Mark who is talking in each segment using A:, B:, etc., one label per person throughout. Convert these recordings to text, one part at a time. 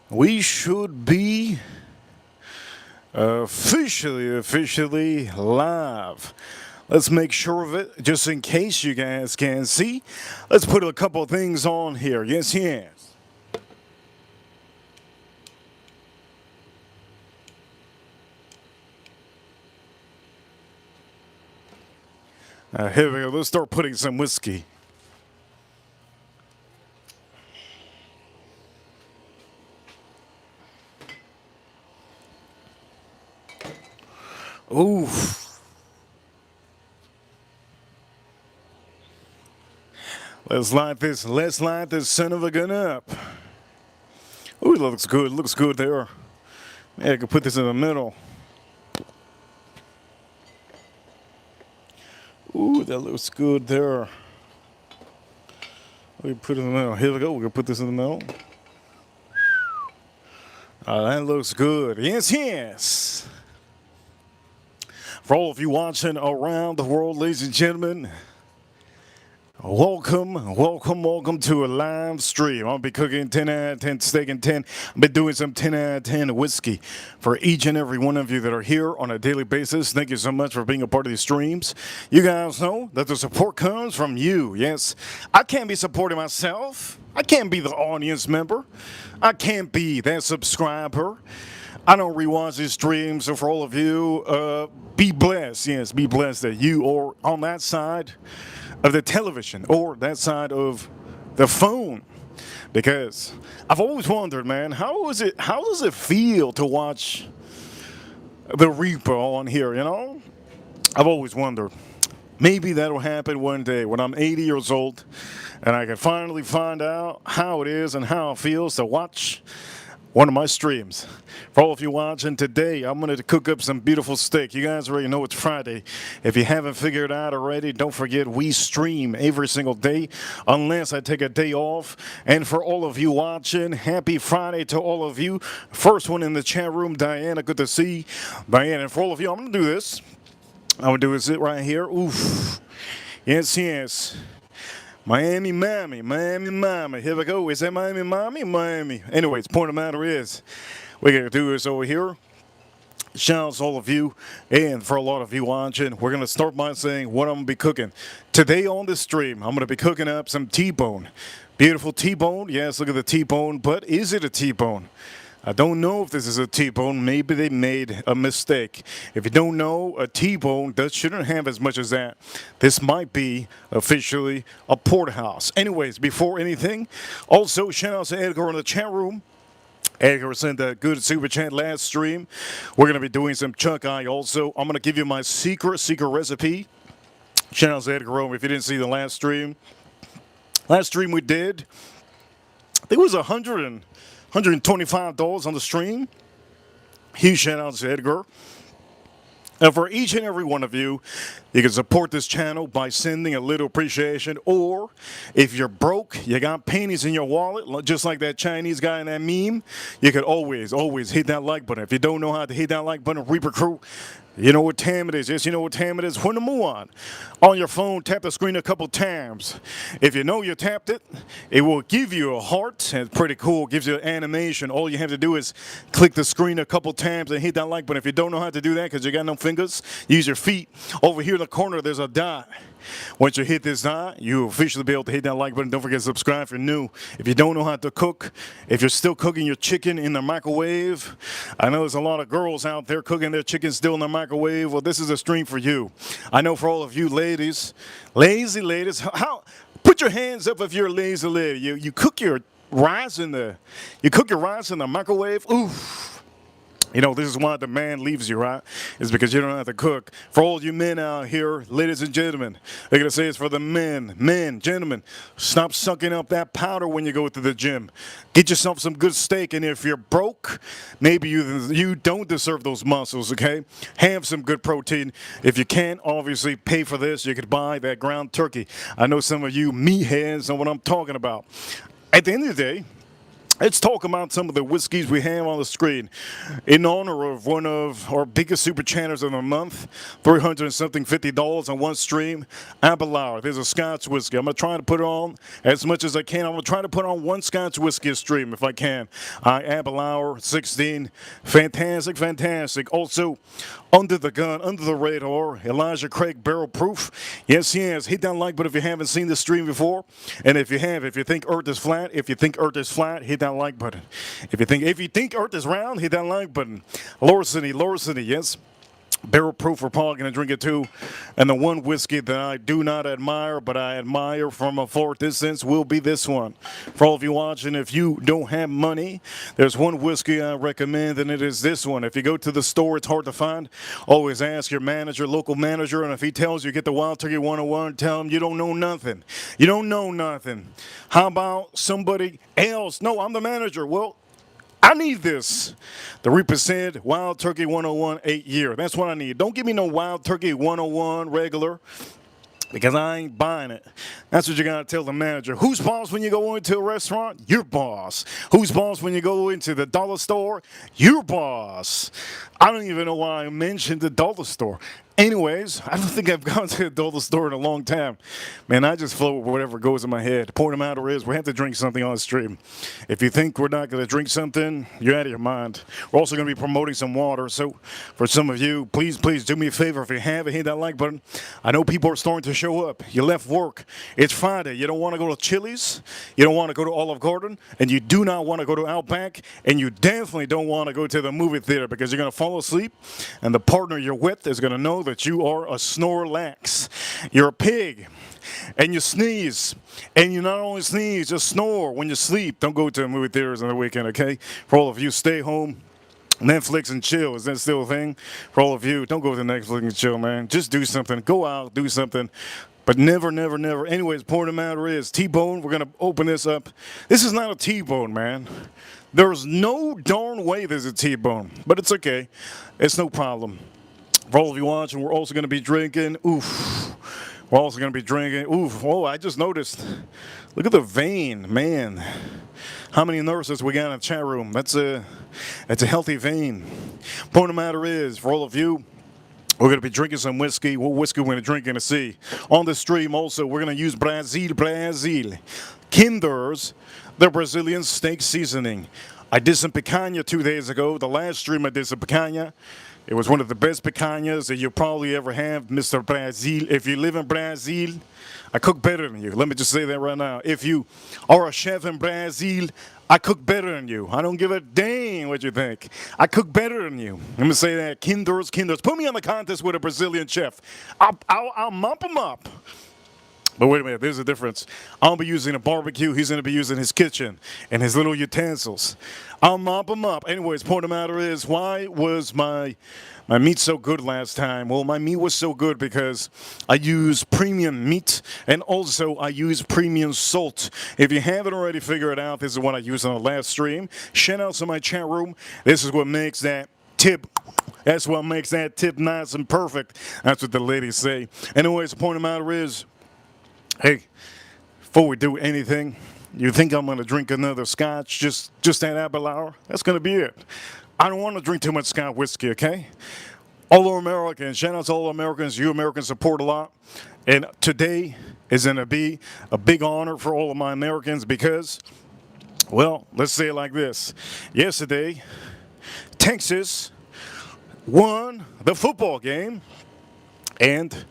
A: We should be officially live. Let's make sure of it, just in case you guys can't see. Let's put a couple of things on here. Yes, yes. Here we go. Let's start putting some whiskey. Oof. Let's light this. Let's light this son of a gun up. Ooh, it looks good. Looks good there. Yeah, I can put this in the middle. Ooh, that looks good there. We put it in the middle. Here we go. We're gonna put this in the middle. That looks good. Yes, yes. For all of you watching around the world, ladies and gentlemen, welcome to a live stream. I'll be cooking 10 out of 10 steak and 10. I've been doing some 10 out of 10 whiskey for each and every one of you that are here on a daily basis. Thank you so much for being a part of these streams. You guys know that the support comes from you. Yes, I can't be supporting myself. I can't be the audience member. I can't be that subscriber. I don't rewatch these streams, so for all of you, be blessed. Yes, be blessed that you are on that side of the television or that side of the phone. Because I've always wondered, man, how does it feel to watch the repo on here, you know? I've always wondered. Maybe that'll happen one day when I'm 80 years old and I can finally find out how it is and how it feels to watch one of my streams. For all of you watching today, I'm going to cook up some beautiful steak. You guys already know it's Friday. If you haven't figured it out already, don't forget we stream every single day unless I take a day off. And for all of you watching, happy Friday to all of you. First one in the chat room, Diana, good to see. Diana, and for all of you, I'm going to do this. I'm going to do this right here. Oof. Yes, yes. Miami, Miami. Here we go. Is that Miami, Miami? Anyways, point of the matter is, we're going to do this over here. Shout out to all of you, and for a lot of you watching, we're going to start by saying what I'm going to be cooking. Today on this stream, I'm going to be cooking up some T-bone. Beautiful T-bone. Yes, look at the T-bone, but is it a T-bone? I don't know if this is a T-bone. Maybe they made a mistake. If you don't know, a T-bone shouldn't have as much as that. This might be officially a porterhouse. Anyways, before anything, also shout out to Edgar in the chat room. Edgar sent a good super chat last stream. We're going to be doing some chuck eye also. I'm going to give you my secret recipe. Shout out to Edgar if you didn't see the last stream. Last stream we did, I think it was $125 on the stream. Huge shout out to Edgar. And for each and every one of you, you can support this channel by sending a little appreciation. Or if you're broke, you got pennies in your wallet, just like that Chinese guy in that meme, you could always hit that like button. If you don't know how to hit that like button, Reaper Crew, you know what time it is. Yes, you know what time it is. When to move on your phone, tap the screen a couple times. If you know you tapped it, it will give you a heart. It's pretty cool. It gives you an animation. All you have to do is click the screen a couple times and hit that like button. If you don't know how to do that because you got no fingers, use your feet. Over here in the corner, there's a dot. Once you hit this dot, you'll officially be able to hit that like button. Don't forget to subscribe if you're new. If you don't know how to cook, if you're still cooking your chicken in the microwave, I know there's a lot of girls out there cooking their chicken still in the microwave. Well, this is a stream for you. I know for all of you ladies, lazy ladies, put your hands up if you're a lazy lady. You cook your rice in the microwave. Oof. You know, this is why the man leaves you, right? It's because you don't have to cook. For all you men out here, ladies and gentlemen, they're going to say it's for the men. Men, gentlemen, stop sucking up that powder when you go to the gym. Get yourself some good steak, and if you're broke, maybe you don't deserve those muscles, okay? Have some good protein. If you can't, obviously, pay for this. You could buy that ground turkey. I know some of you meatheads know what I'm talking about. At the end of the day, Let's talk about some of the whiskeys we have on the screen. In honor of one of our biggest super channers of the month, 300 and something $50 on one stream, Aberlour. There's a Scotch whiskey. I'm going to try to put it on as much as I can. I'm going to try to put on one Scotch whiskey a stream if I can. Aberlour 16. Fantastic, fantastic. Also, under the gun, under the radar, Elijah Craig Barrel Proof. Yes, hit that like button if you haven't seen this stream before. And if you have, if you think Earth is flat, hit that like button. If you think Earth is round, hit that like button. Larceny, yes. Barrel proof, we're probably going to drink it too. And the one whiskey that I do not admire, but I admire from a far distance, will be this one. For all of you watching, if you don't have money, there's one whiskey I recommend, and it is this one. If you go to the store, it's hard to find. Always ask your manager, local manager, and if he tells you get the Wild Turkey 101, tell him you don't know nothing. You don't know nothing. How about somebody else? No, I'm the manager. Well, I need this. The Represent Wild Turkey 101 8-year. That's what I need. Don't give me no Wild Turkey 101 regular, because I ain't buying it. That's what you got to tell the manager. Who's boss when you go into a restaurant? Your boss. Who's boss when you go into the dollar store? Your boss. I don't even know why I mentioned the dollar store. Anyways, I don't think I've gone to a dollar store in a long time. Man, I just float with whatever goes in my head. The point of the matter is, we have to drink something on the stream. If you think we're not going to drink something, you're out of your mind. We're also going to be promoting some water. So for some of you, please do me a favor. If you haven't, hit that like button. I know people are starting to show up. You left work. It's Friday. You don't want to go to Chili's. You don't want to go to Olive Garden. And you do not want to go to Outback. And you definitely don't want to go to the movie theater, because you're going to fall asleep. And the partner you're with is going to know that you are a Snorlax. You're a pig, and you sneeze, and you not only sneeze, just snore when you sleep. Don't go to the movie theaters on the weekend, okay? For all of you, stay home. Netflix and chill. Is that still a thing? For all of you, don't go to Netflix and chill, man. Just do something. Go out, do something. But never. Anyways, point of the matter is, T-Bone, we're going to open this up. This is not a T-Bone, man. There's no darn way there's a T-Bone, but it's okay. It's no problem. For all of you watching, we're also going to be drinking. We're also going to be drinking. Oh, I just noticed. Look at the vein, man. How many nurses we got in the chat room? That's a healthy vein. Point of the matter is, for all of you, we're going to be drinking some whiskey. What whiskey we're going to drink and see. On the stream also, we're going to use Brazil. Kinder's, the Brazilian steak seasoning. I did some picanha 2 days ago. The last stream I did some picanha. It was one of the best picanhas that you'll probably ever have, Mr. Brazil. If you live in Brazil, I cook better than you. Let me just say that right now. If you are a chef in Brazil, I cook better than you. I don't give a dang what you think. I cook better than you. Let me say that. Kinder's. Put me on the contest with a Brazilian chef. I'll mop him up. But wait a minute, there's a difference. I'll be using a barbecue. He's going to be using his kitchen and his little utensils. I'll mop him up. Anyways, point of the matter is, why was my meat so good last time? Well, my meat was so good because I use premium meat, and also I use premium salt. If you haven't already figured it out, this is what I used on the last stream. Shout out to my chat room. This is what makes that tip. That's what makes that tip nice and perfect. That's what the ladies say. Anyways, the point of the matter is, hey, before we do anything, you think I'm going to drink another scotch, just that Aberlour? That's going to be it. I don't want to drink too much Scotch whiskey, okay? All Americans, shout out to all Americans. You Americans support a lot. And today is going to be a big honor for all of my Americans because, well, let's say it like this. Yesterday, Texas won the football game, and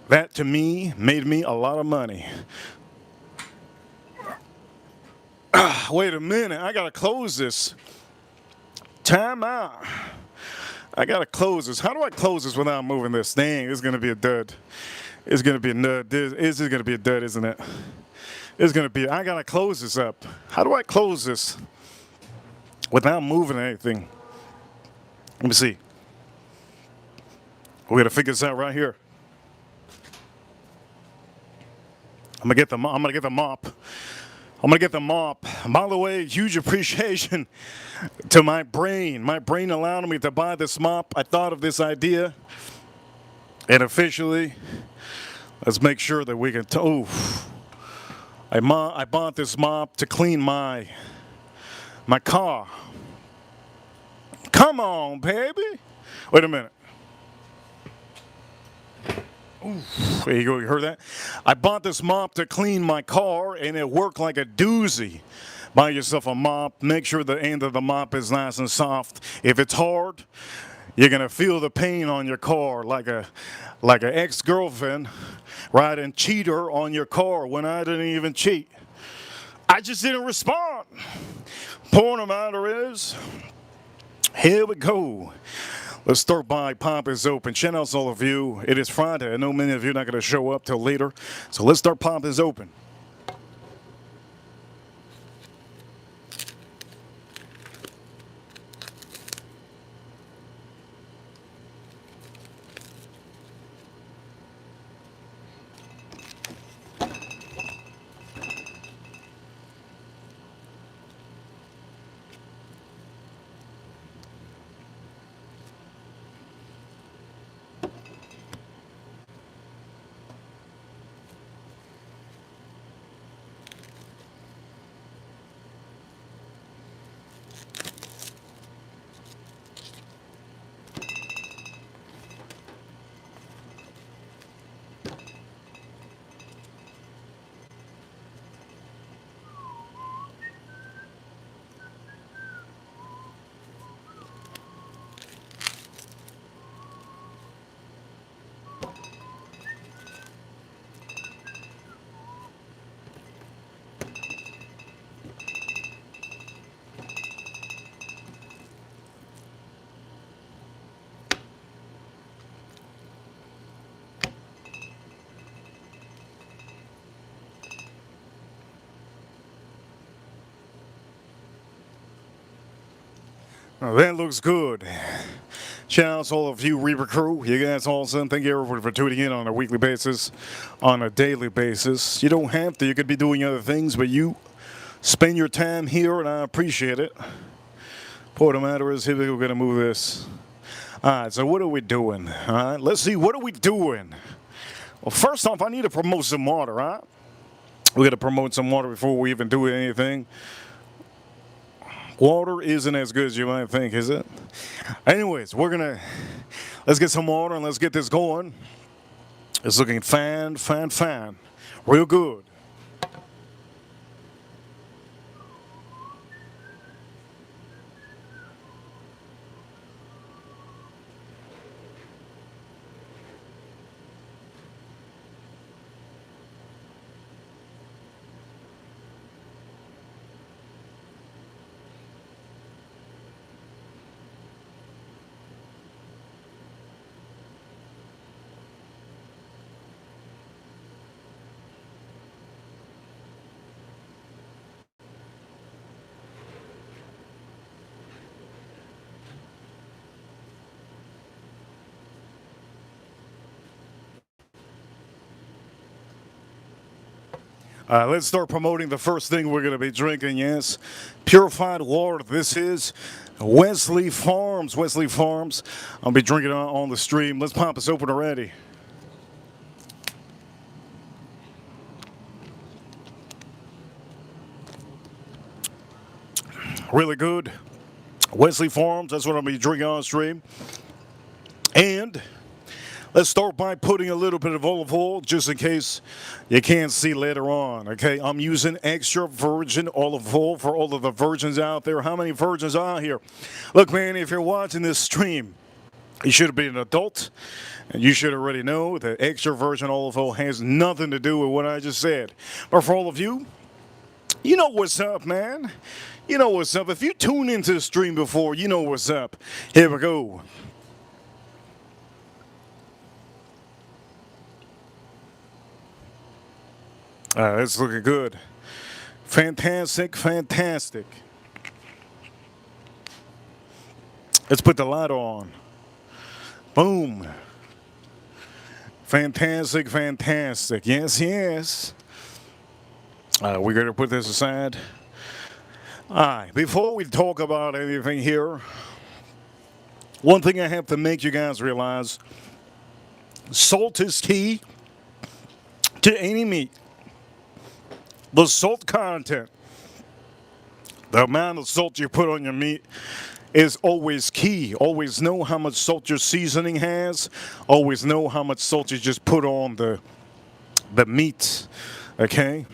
A: that, to me, made me a lot of money. Wait a minute. I got to close this. Time out. I got to close this. How do I close this without moving this? Dang, it's going to be a dud. It's going to be a dud. This is going to be a dud, isn't it? It's going to be. I got to close this up. How do I close this without moving anything? Let me see. We got to figure this out right here. I'm gonna get the mop. By the way, huge appreciation to my brain. My brain allowed me to buy this mop. I thought of this idea, and officially, let's make sure that we can. I bought this mop to clean my my car. Come on, baby. Wait a minute. There you go, you heard that? I bought this mop to clean my car, and it worked like a doozy. Buy yourself a mop, make sure the end of the mop is nice and soft. If it's hard, you're gonna feel the pain on your car like an ex-girlfriend riding cheater on your car when I didn't even cheat. I just didn't respond. Point of the matter is, here we go. Let's start by Pop is Open. Shout out to all of you. It is Friday. I know many of you are not going to show up till later. So let's start Pop is Open. Now that looks good. Shout out to all of you Reaper crew. You guys awesome. Thank you everybody for tuning in on a weekly basis, on a daily basis. You don't have to. You could be doing other things, but you spend your time here, and I appreciate it. Point of the matter is, here we're going to move this. All right, so what are we doing? All right, let's see. What are we doing? Well, first off, I need to promote some water, right? We got to promote some water before we even do anything. Water isn't as good as you might think, is it? Anyways, let's get some water and let's get this going. It's looking fine. Real good. Let's start promoting the first thing we're going to be drinking, yes. Purified water. This is Wesley Farms. Wesley Farms. I'll be drinking on the stream. Let's pop this open already. Really good. Wesley Farms. That's what I'll be drinking on stream. And let's start by putting a little bit of olive oil just in case you can't see later on, okay? I'm using extra virgin olive oil for all of the virgins out there. How many virgins are here? Look, man, if you're watching this stream, you should be an adult, and you should already know that extra virgin olive oil has nothing to do with what I just said. But for all of you, you know what's up, man. You know what's up. If you tuned into the stream before, you know what's up. Here we go. That's looking good. Fantastic. Let's put the light on. Boom. Fantastic. Yes. We're going to put this aside. All right, before we talk about anything here, one thing I have to make you guys realize, salt is key to any meat. The salt content The amount of salt you put on your meat is always key. Always know how much salt your seasoning has. Always know how much salt you just put on the meat. Okay?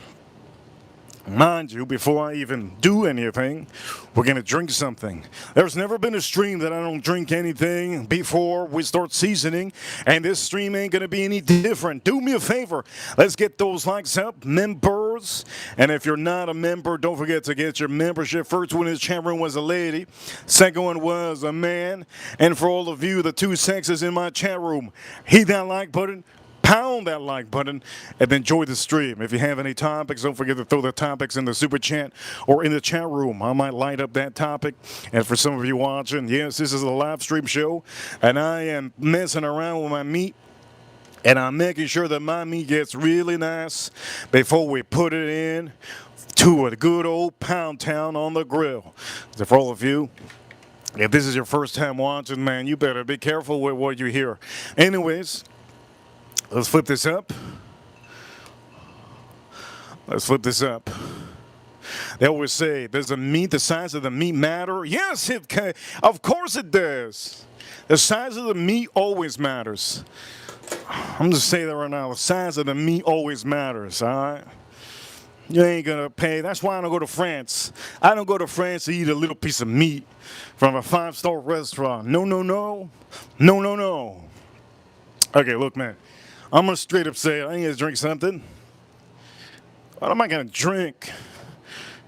A: Mind you, before I even do anything, we're going to drink something. There's never been a stream that I don't drink anything before we start seasoning, and this stream ain't going to be any different. Do me a favor. Let's get those likes up, members. And if you're not a member, don't forget to get your membership. First one in the chat room was a lady. Second one was a man. And for all of you, the two sexes in my chat room, hit that like button. Pound that like button and enjoy the stream. If you have any topics, don't forget to throw the topics in the super chat or in the chat room. I might light up that topic. And for some of you watching, yes, this is a live stream show, and I am messing around with my meat. And I'm making sure that my meat gets really nice before we put it in to a good old pound town on the grill. So for all of you, if this is your first time watching, man, you better be careful with what you hear. Anyways, let's flip this up. Let's flip this up. They always say, does the meat, the size of the meat matter? Yes, it can. Of course it does. The size of the meat always matters. I'm just saying that right now. The size of the meat always matters, all right? You ain't going to pay. That's why I don't go to France. I don't go to France to eat a little piece of meat from a 5-star restaurant. No, no, no. No, no, no. Okay, look, man. I'm going to straight up say, I need to drink something. What am I going to drink?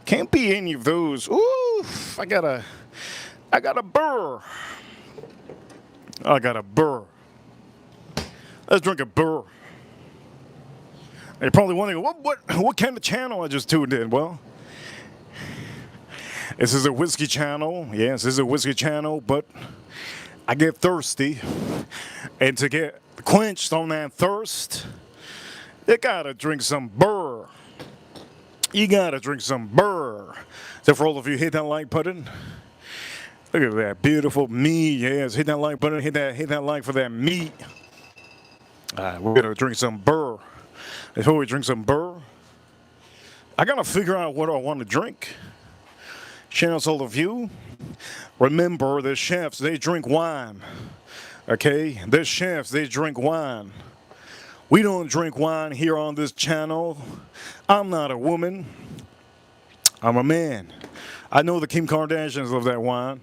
A: Can't be any of those. Ooh, I got a burr. I got a burr. Let's drink a burr. You're probably wondering, what kind of channel I just tuned in? Well, this is a whiskey channel. Yes, this is a whiskey channel, but I get thirsty. And to get quenched on that thirst, you gotta drink some burr. You gotta drink some burr. So for all of you, hit that like button. Look at that beautiful meat. Yes, hit that like button. Hit that like for that meat. All right, we're gonna drink some burr. Before we drink some burr, I gotta figure out what I want to drink. Shout out to all of you. Remember, the chefs, they drink wine. Okay, the chefs, they drink wine. We don't drink wine here on this channel. I'm not a woman. I'm a man. I know the Kim Kardashians love that wine.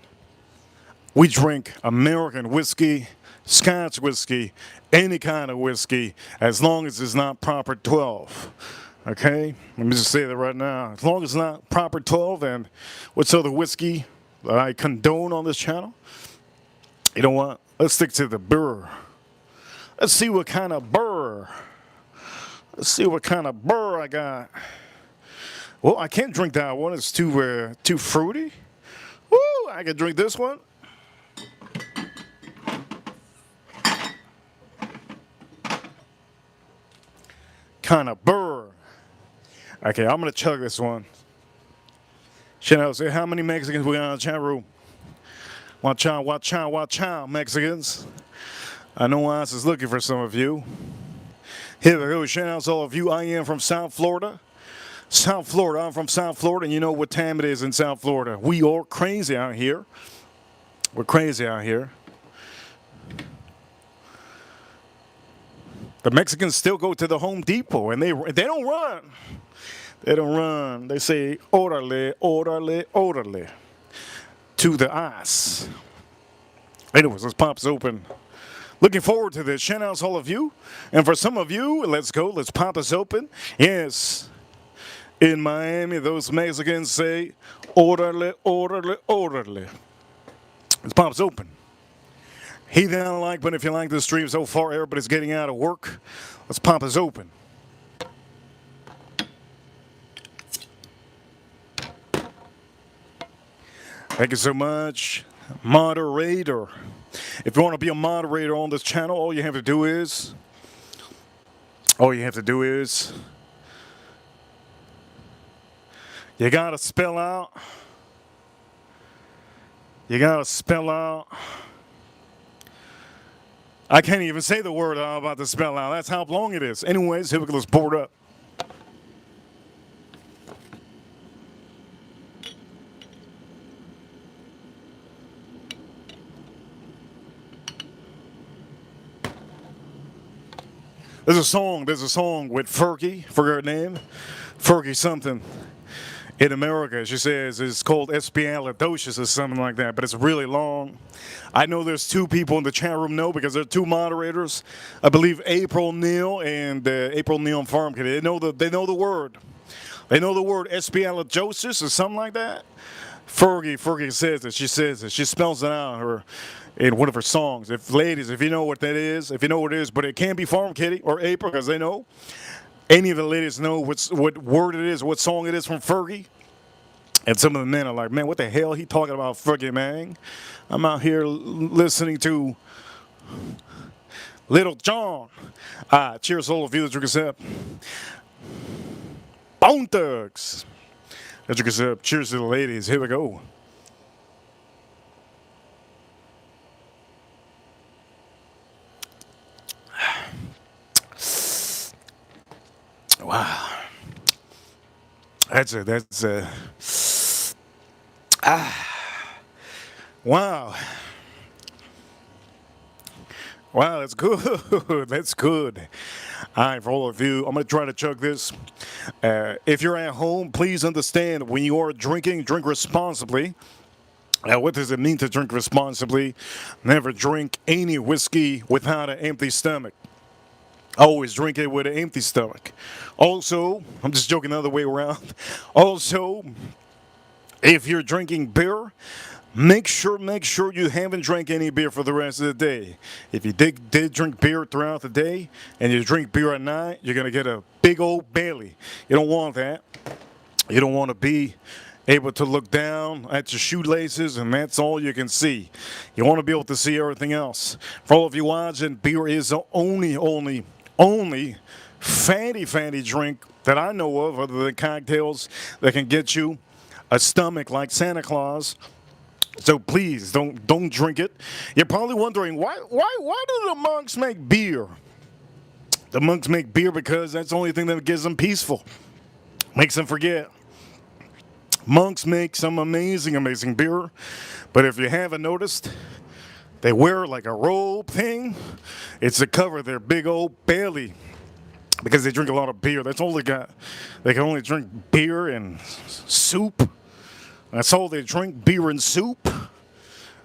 A: We drink American whiskey, Scotch whiskey, any kind of whiskey, as long as it's not proper 12. Okay? Let me just say that right now. As long as it's not proper 12, and what's other whiskey that I condone on this channel? You know what? Let's stick to the burr. Let's see what kind of burr. Let's see what kind of burr I got. Well, I can't drink that one. It's too fruity. Woo! I can drink this one. Kind of burr. Okay, I'm gonna chug this one. Chanel, say how many Mexicans we got in the chat room? Watch out, watch out, watch out, Mexicans. I know Ice is looking for some of you. Here we go. Shout out to all of you. I am from South Florida. South Florida. I'm from South Florida, and you know what time it is in South Florida. We are crazy out here. We're crazy out here. The Mexicans still go to the Home Depot, and they don't run. They don't run. They say, orale, orale, orale, to the ice. Anyways, let's pop this open. Looking forward to this. Shout out to all of you. And for some of you, let's go. Let's pop this open. Yes. In Miami, those Mexicans say, orale, orale, orale. Let's pop this open. Hit that like button if you like this stream so far. Everybody's getting out of work. Let's pop this open. Thank you so much, moderator. If you want to be a moderator on this channel, all you have to do is, you gotta spell out. I can't even say the word I'm about to spell out. That's how long it is. Anyways, here we go. Let's pour it up. There's a song with Fergie, forget her name. Fergie something. In America, she says it's called Espialidocious or something like that, but it's really long. I know there's two people in the chat room know because there are two moderators. I believe April Neal and April Neal and Farm Kid. They know the word. They know the word Espialidocious or something like that. Fergie says it. She says it. She spells it out in one of her songs. If you know what that is, if you know what it is, but it can't be Farm Kitty or April because they know. Any of the ladies know what word it is, what song it is from Fergie. And some of the men are like, man, what the hell he talking about, Fergie, man? I'm out here listening to Little John. Cheers to all of you that drink us up. Bone Thugs. That drink us up. Cheers to the ladies. Here we go. Wow. Wow. Wow, that's good. That's good. All right, for all of you, I'm going to try to chug this. If you're at home, please understand when you are drinking, drink responsibly. What does it mean to drink responsibly? Never drink any whiskey without an empty stomach. Always drink it with an empty stomach. Also, I'm just joking the other way around. Also, if you're drinking beer, make sure you haven't drank any beer for the rest of the day. If you did drink beer throughout the day and you drink beer at night, you're going to get a big old belly. You don't want that. You don't want to be able to look down at your shoelaces and that's all you can see. You want to be able to see everything else. For all of you watching, beer is the only fatty drink that I know of other than cocktails that can get you a stomach like Santa Claus. So please don't drink it. You're probably wondering why do the monks make beer? The monks make beer because that's the only thing that gets them peaceful. Makes them forget. Monks make some amazing beer, but if you haven't noticed, they wear like a robe thing. It's to cover their big old belly because they drink a lot of beer. They can only drink beer and soup. That's all they drink, beer and soup.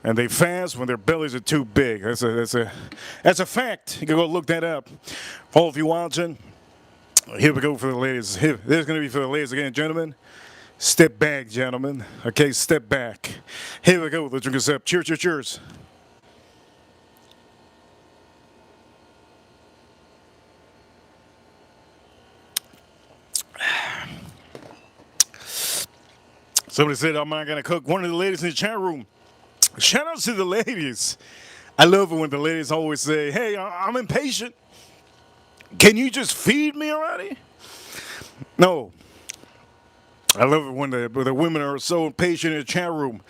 A: And they fast when their bellies are too big. That's a fact. You can go look that up. For all of you watching, here we go for the ladies. There's going to be for the ladies again, gentlemen. Step back, gentlemen. Okay, step back. Here we go. Let's drink this up. Cheers. Somebody said I'm not going to cook. One of the ladies in the chat room. Shout out to the ladies. I love it when the ladies always say, hey, I'm impatient. Can you just feed me already? No. I love it when the women are so impatient in the chat room.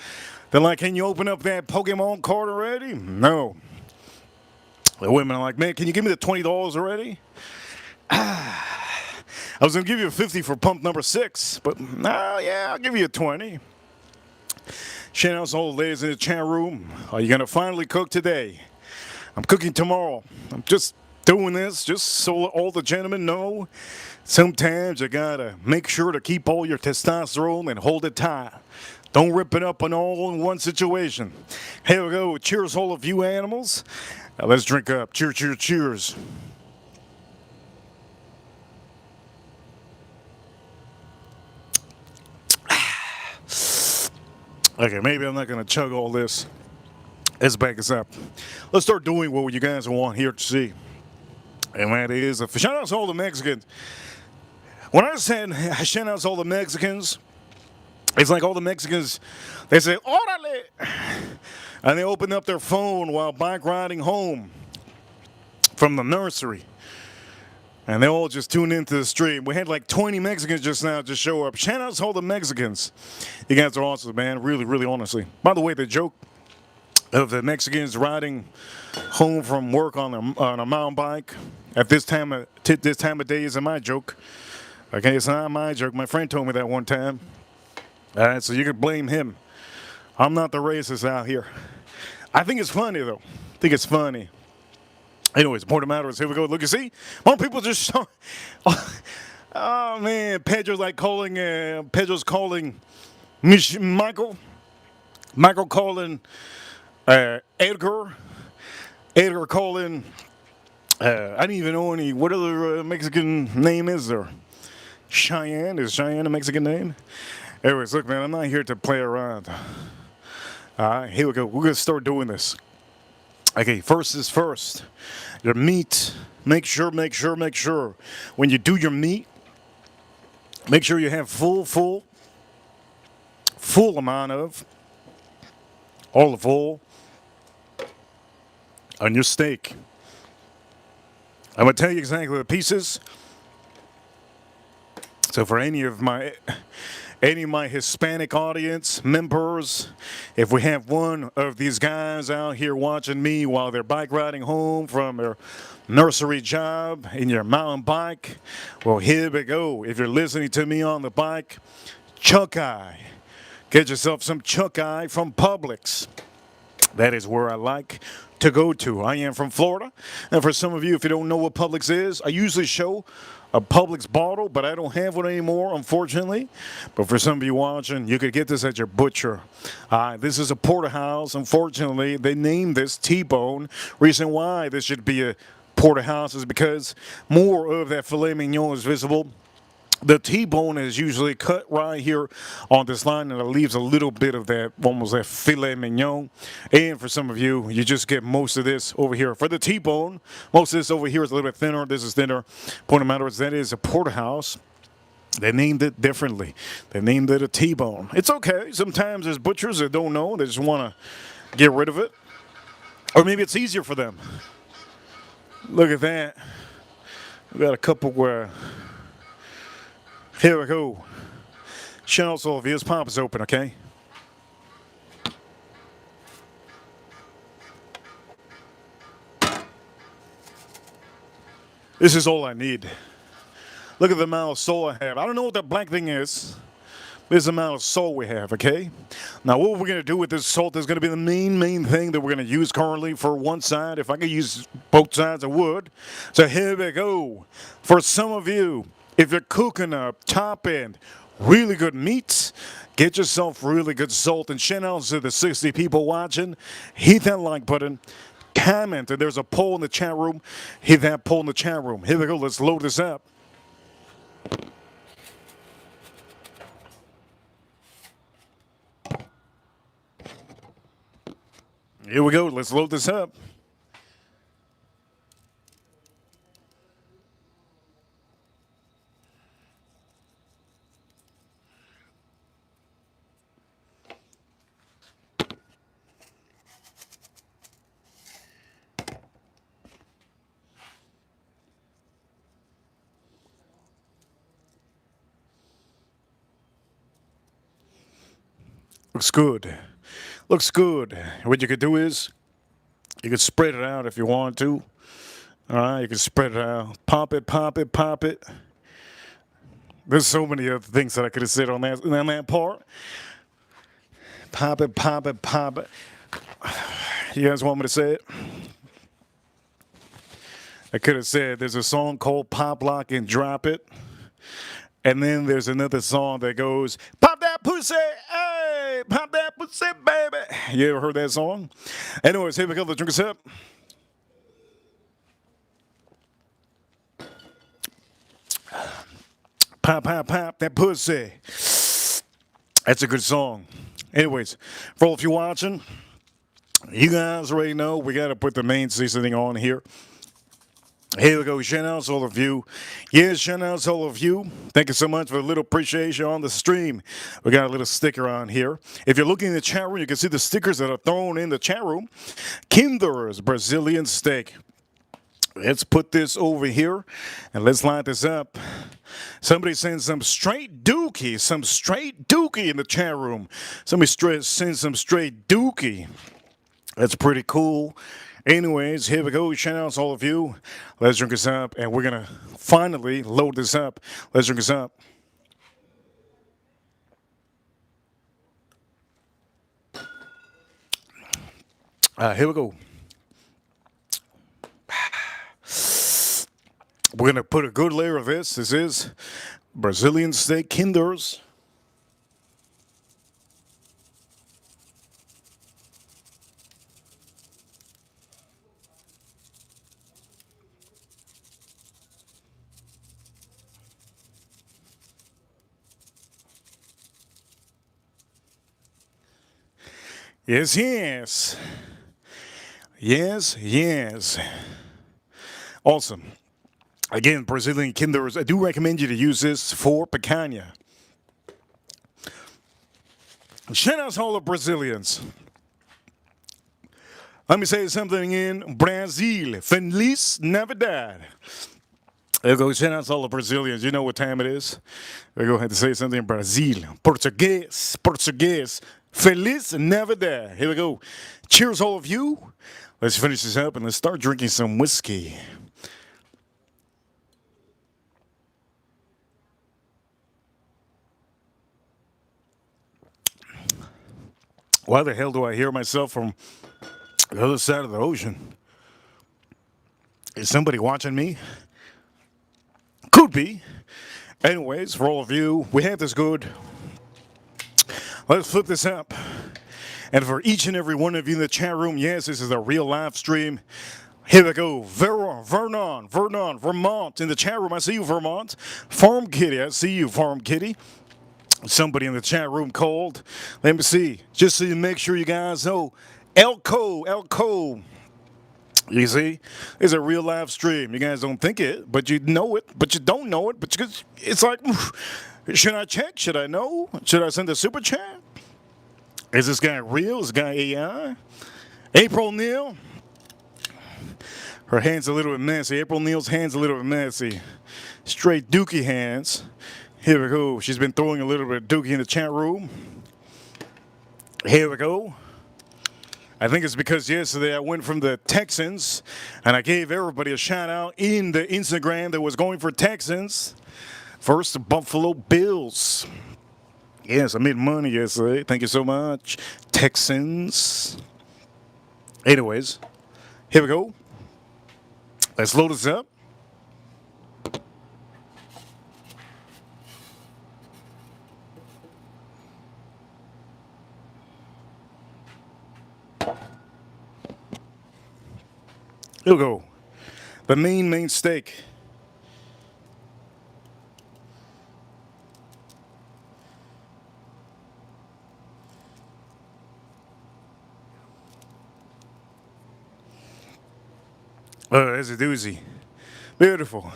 A: They're like, can you open up that Pokemon card already? No. The women are like, man, can you give me the $20 already? I was going to give you a 50 for pump number 6, but yeah, I'll give you a 20. Shout out to all the ladies in the chat room. Are you going to finally cook today? I'm cooking tomorrow. I'm just doing this just so all the gentlemen know. Sometimes you got to make sure to keep all your testosterone and hold it tight. Don't rip it up all in one situation. Here we go. Cheers, all of you animals. Now let's drink up. Cheers. Okay, maybe I'm not going to chug all this. Let's back us up. Let's start doing what you guys want here to see. And that is, shout out to all the Mexicans. When I said shout out to all the Mexicans, it's like all the Mexicans, they say, órale! And they open up their phone while bike riding home from the nursery. And they all just tuned into the stream. We had like 20 Mexicans just now just show up. Shout out to all the Mexicans. You guys are awesome, man. Really, honestly. By the way, the joke of the Mexicans riding home from work on a mountain bike at this time of day isn't my joke. Okay, it's not my joke. My friend told me that one time. All right, so you can blame him. I'm not the racist out here. I think it's funny, though. I think it's funny. Anyways, point of matter is, here we go. Look, you see, more people just. Oh man, Pedro's calling Michael. Michael calling Edgar. Edgar calling. I didn't even know any. What other Mexican name is there? Cheyenne. Is Cheyenne a Mexican name? Anyways, look, man, I'm not here to play around. All right, here we go. We're gonna start doing this. Okay, first is first. Your meat. Make sure. When you do your meat, make sure you have full amount of olive oil on your steak. I'm gonna tell you exactly the pieces. So for any of my Hispanic audience members, if we have one of these guys out here watching me while they're bike riding home from their nursery job in your mountain bike, well, here we go. If you're listening to me on the bike, chuck eye. Get yourself some chuck eye from Publix. That is where I like to go to. I am from Florida. And for some of you, if you don't know what Publix is, I usually show a Publix bottle, but I don't have one anymore, unfortunately. But for some of you watching, you could get this at your butcher. This is a porterhouse. Unfortunately, they named this T-bone. Reason why this should be a porterhouse is because more of that filet mignon is visible. The T-bone is usually cut right here on this line, and it leaves a little bit of that, almost that filet mignon. And for some of you, you just get most of this over here. For the T-bone, most of this over here is a little bit thinner. This is thinner. Point of matter is that is a porterhouse. They named it differently. They named it a T-bone. It's okay. Sometimes there's butchers that don't know. They just want to get rid of it. Or maybe it's easier for them. Look at that. We got a couple where... Here we go. Shout all of you. This pump is open, okay? This is all I need. Look at the amount of salt I have. I don't know what that black thing is. This is the amount of salt we have, okay? Now, what we're going to do with this salt is going to be the main thing that we're going to use currently for one side. If I could use both sides, I would. So here we go. For some of you, if you're cooking up top end, really good meats, get yourself really good salt. And shout out to the 60 people watching. Hit that like button. Comment. And there's a poll in the chat room. Hit that poll in the chat room. Here we go. Let's load this up. Here we go. Let's load this up. Looks good. Looks good. What you could do is you could spread it out if you want to. All right, you can spread it out. Pop it, pop it, pop it. There's so many other things that I could have said on that part. Pop it, pop it, pop it. You guys want me to say it? I could have said there's a song called Pop, Lock, and Drop It. And then there's another song that goes, pop that pussy, hey, pop that pussy, baby. You ever heard that song? Anyways, here we go. Let's drink a sip. Pop, pop, pop that pussy. That's a good song. Anyways, for all of you watching, you guys already know we got to put the main seasoning on here. Here we go. Shout out to all of you. Yes, shout out to all of you. Thank you so much for a little appreciation on the stream. We got a little sticker on here. If you're looking in the chat room, you can see the stickers that are thrown in the chat room. Kinder's Brazilian steak. Let's put this over here and let's line this up. Somebody send some straight dookie in the chat room. Somebody send some straight dookie. That's pretty cool. Anyways, here we go. Shout out to all of you. Let's drink this up, and we're going to finally load this up. Let's drink this up. Here we go. We're going to put a good layer of this. This is Brazilian steak kinders. Yes, yes. Yes, yes. Awesome. Again, Brazilian kinders. I do recommend you to use this for picanha. Shout out to all the Brazilians. Let me say something in Brazil. Feliz Navidad. There you go. Shout out to all the Brazilians. You know what time it is. There you go. I had to say something in Brazil. Portuguese. Feliz Navidad. Here we go. Cheers, all of you. Let's finish this up and let's start drinking some whiskey. Why the hell do I hear myself from the other side of the ocean? Is somebody watching me? Could be. Anyways, for all of you, we have this good. Let's flip this up. And for each and every one of you in the chat room, yes, this is a real live stream. Here we go. Vernon, Vermont in the chat room. I see you, Vermont. Farm Kitty, I see you, Farm Kitty. Somebody in the chat room called. Let me see. Just so you make sure you guys know. Elko. You see, it's a real live stream. You guys don't think it, but you know it, but you don't know it. But it's like, should I check? Should I know? Should I send a super chat? Is this guy real? Is this guy AI? April Neal. Her hand's a little bit messy. April Neal's hand's a little bit messy. Straight dookie hands. Here we go. She's been throwing a little bit of dookie in the chat room. Here we go. I think it's because yesterday I went from the Texans and I gave everybody a shout out in the Instagram that was going for Texans. First, the Buffalo Bills. Yes, I made money yesterday. Thank you so much. Texans. Anyways, here we go. Let's load this up. Here we go. The main steak. Oh, there's a doozy. Beautiful.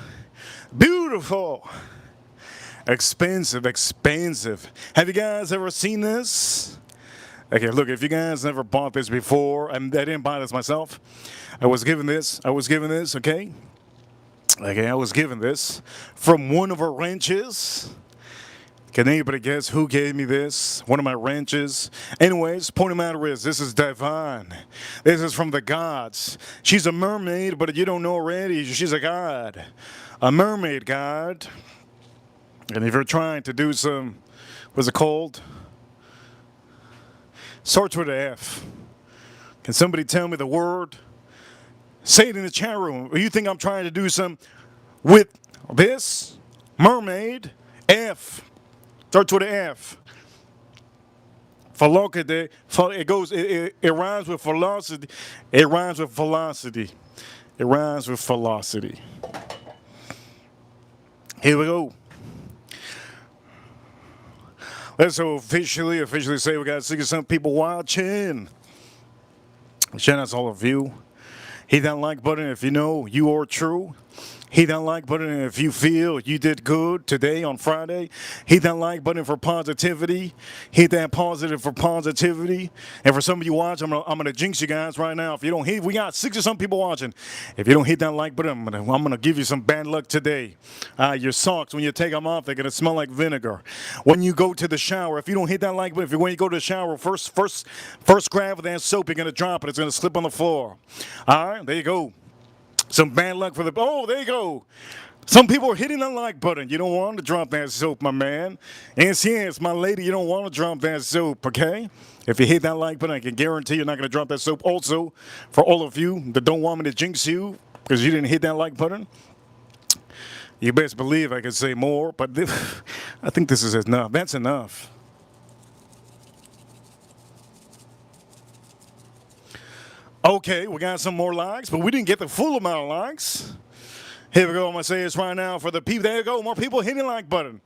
A: Expensive. Have you guys ever seen this? Okay, look, if you guys never bought this before, I didn't buy this myself. I was given this, okay? Okay, I was given this from one of our ranches. Can anybody guess who gave me this? One of my ranches. Anyways, point of matter is, this is divine. This is from the gods. She's a mermaid, but you don't know already, she's a god. A mermaid god. And if you're trying to do some, what's it called? Starts with an F. Can somebody tell me the word? Say it in the chat room. Or you think I'm trying to do some with this? Mermaid. F. Starts with an F. Velocity. It rhymes with velocity. It rhymes with velocity. It rhymes with velocity. Here we go. Let's officially say we got 60-some people watching. Shout out to all of you. Hit that like button if you know you are true. Hit that like button if you feel you did good today on Friday. Hit that like button for positivity. Hit that positive for positivity. And for some of you watching, I'm gonna jinx you guys right now. If you don't hit, we got 60-some people watching. If you don't hit that like button, I'm gonna give you some bad luck today. Your socks, when you take them off, they're gonna smell like vinegar. When you go to the shower, if you don't hit that like button, when you go to the shower, first grab with that soap, you're gonna drop it. It's gonna slip on the floor. All right, there you go. Some bad luck for the... Oh, there you go. Some people are hitting the like button. You don't want to drop that soap, my man. Yes, my lady, you don't want to drop that soap, okay? If you hit that like button, I can guarantee you're not going to drop that soap. Also, for all of you that don't want me to jinx you because you didn't hit that like button, You best believe I could say more, but I think this is enough. That's enough. Okay, we got some more likes, but we didn't get the full amount of likes. Here we go. I'm gonna say this right now for the people. There you go. More people hitting the like button.